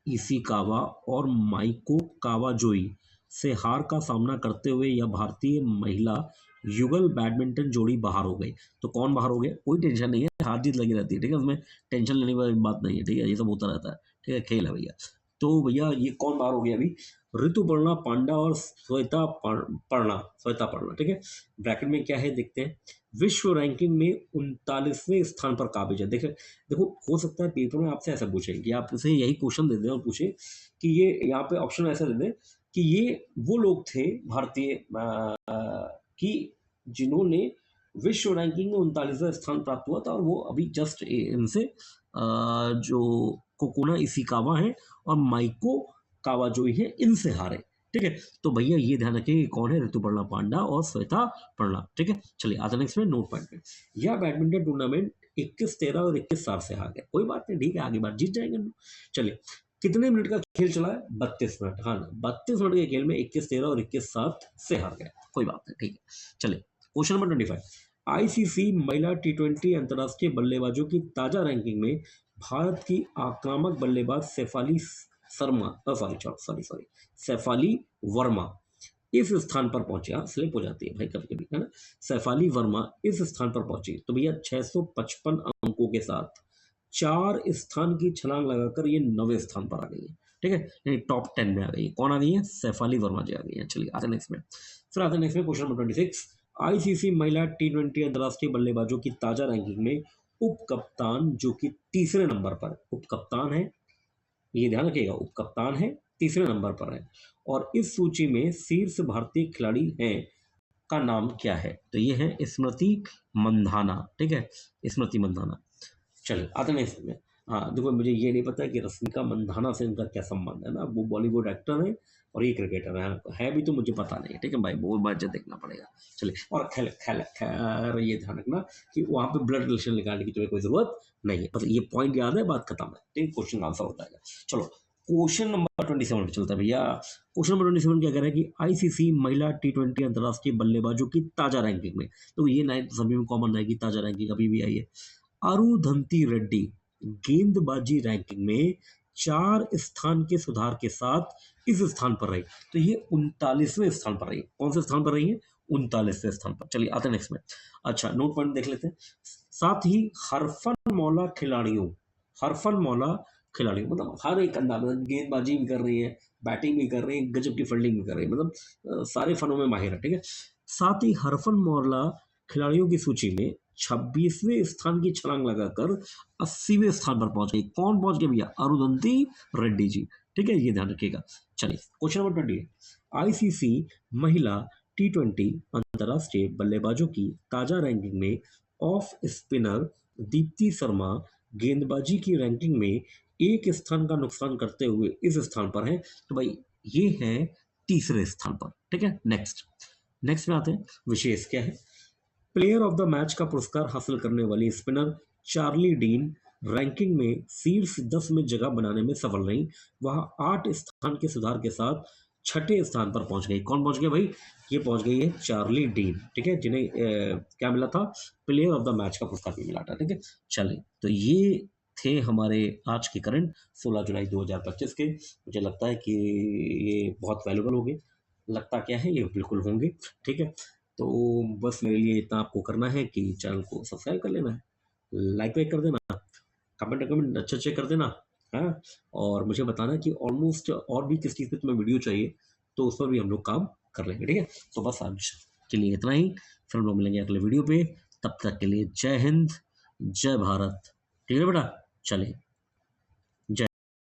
इशिकावा और माइको कावाजोई से हार का सामना करते हुए यह भारतीय महिला युगल बैडमिंटन जोड़ी बाहर हो गई। तो कौन बाहर हो गया? कोई टेंशन नहीं है, हार जीत लगी रहती है। ठीक है, उसमें टेंशन लेने वाली बात नहीं है। ठीक है, ये सब होता रहता है। ठीक है, खेल है भैया। तो भैया ये कौन बाहर हो गया अभी? ऋतुपर्णा पांडा और श्वेता पर्णा। ठीक है, ब्रैकेट में क्या है देखते हैं। विश्व रैंकिंग में 39वें स्थान पर काबिज है। देखो हो सकता है पेपर में आपसे ऐसा पूछे कि आपसे यही क्वेश्चन दे दें और पूछे कि ये यहाँ पे ऑप्शन ऐसा दे दें कि ये वो लोग थे भारतीय कि जिन्होंने विश्व रैंकिंग में 39वां स्थान प्राप्त हुआ था, और वो अभी जस्ट इनसे जो कोकोना इशिकावा है और माइको कावाजोई है, इनसे हारे। ठीक है, तो भैया ये ध्यान रखिए कौन है? ऋतुपर्णा पांडा और श्वेता पर्णा। ठीक है, चलिए आता नेक्स्ट में, नोट पॉइंट में, यह बैडमिंटन टूर्नामेंट 21-13 और 21-7 से हार गया। कोई बात नहीं, ठीक है, आगे बार जीत जाएंगे हम। चलिए, कितने मिनट का खेल चला है? 32 मिनट। हाँ, 32 मिनट के खेल में 21-13 और 21-7 से हार गया। कोई बात नहीं, ठीक है। चलिए क्वेश्चन नंबर 25। आईसीसी महिला T20 अंतर्राष्ट्रीय बल्लेबाजों की ताजा रैंकिंग में भारत की आक्रामक बल्लेबाज सैफाली वर्मा इस स्थान पर पहुंचे। हाँ, स्लिप हो जाती है भाई कभी कभी, है ना। सैफाली वर्मा इस स्थान पर पहुंची तो भैया 655 अंकों के साथ 4 स्थान की छलांग लगाकर ये 9वें स्थान पर आ गई है। ठीक है, यानी टॉप 10 में आ गई है। कौन आ गई है? सैफ अली वर्मा जी आ गई है। चलिए आते नेक्स्ट में। फिर आते नेक्स्ट में क्वेश्चन नंबर 26। आईसीसी महिला टी20 अंतर्राष्ट्रीय बल्लेबाजों की ताजा रैंकिंग में उप कप्तान जो कि तीसरे नंबर पर, उप कप्तान है, ये ध्यान रखिएगा, उप कप्तान है, तीसरे नंबर पर है, और इस सूची में शीर्ष भारतीय खिलाड़ी हैं का नाम क्या है? तो ये है स्मृति मंधाना। ठीक है, स्मृति मंधाना। चलिए आते हैं इसमें। हाँ देखो, मुझे ये नहीं पता कि रश्मिका मंधाना से इनका क्या संबंध है ना, वो बॉलीवुड एक्टर है और ये क्रिकेटर है भी तो मुझे पता नहीं है। ठीक है भाई, वो मुझे देखना पड़ेगा। चलिए, और खैर ये ध्यान रखना कि वहाँ पे ब्लड रिलेशन निकालने की तुम्हें कोई जरूरत नहीं है, बस ये पॉइंट याद है, बात खत्म है। ठीक है, क्वेश्चन आंसर हो जाएगा। चलो क्वेश्चन नंबर 27 पे चलता है भैया। क्वेश्चन नंबर 27 क्या कह रहा है कि आईसीसी महिला टी20 अंतर्राष्ट्रीय बल्लेबाजों की ताजा रैंकिंग में, तो ये नाइन सभी में कॉमन है कि ताजा रैंकिंग अभी भी आई है। अरुधंती रेड्डी गेंदबाजी रैंकिंग में 4 स्थान के सुधार के साथ इस स्थान पर रही, तो ये 39वें स्थान पर रही। कौन से स्थान पर रही है? 39वें स्थान पर। चलिए आते हैं नेक्स्ट में। अच्छा, नोट पॉइंट देख लेते हैं। साथ ही हरफन मौला खिलाड़ियों, हरफन मौला खिलाड़ियों मतलब हर एक अंदाज में गेंदबाजी भी कर रही है, बैटिंग भी कर रही है, गजब की फील्डिंग भी कर रही है, मतलब सारे फनों में माहिर है। ठीक है, साथ ही हरफन मौला खिलाड़ियों की सूची में 26वें स्थान की छलांग लगाकर 80वें स्थान पर पहुंच गई। कौन पहुंच गए भैया? अरुधंती रेड्डी जी। ठीक है, ये ध्यान रखिएगा। चलिए क्वेश्चन नंबर 20। आईसीसी महिला टी20 अंतर्राष्ट्रीय बल्लेबाजों की ताजा रैंकिंग में ऑफ स्पिनर दीप्ति शर्मा गेंदबाजी की रैंकिंग में एक स्थान का नुकसान करते हुए इस स्थान पर है, तो भाई ये है तीसरे स्थान पर। ठीक है, नेक्स्ट में आते हैं। विशेष क्या है? प्लेयर ऑफ द मैच का पुरस्कार हासिल करने वाली स्पिनर चार्ली डीन रैंकिंग में शीर्ष 10 में जगह बनाने में सफल रही। वह 8 स्थान के सुधार के साथ 6ठे स्थान पर पहुंच गई। कौन पहुंच गया भाई? ये पहुंच गई है चार्ली डीन। ठीक है, जिन्हें क्या मिला था? प्लेयर ऑफ द मैच का पुरस्कार भी मिला था। ठीक है, चलिए तो ये थे हमारे आज के करंट 16 जुलाई 2025 के। मुझे लगता है कि ये बहुत वैल्यूबल होंगे। लगता क्या है, ये बिल्कुल होंगे। ठीक है, तो बस मेरे लिए इतना आपको करना है कि चैनल को सब्सक्राइब कर लेना है, लाइक वाइक कर देना, कमेंट अच्छे अच्छे कर देना है, और मुझे बताना कि ऑलमोस्ट और भी किस चीज़ पे तुम्हें वीडियो चाहिए, तो उस पर भी हम लोग काम कर लेंगे। ठीक है, तो बस आज के लिए इतना ही। फिर हम लोग मिलेंगे अगले वीडियो पे। तब तक के लिए जय हिंद, जय भारत। ठीक है बेटा, चलिए।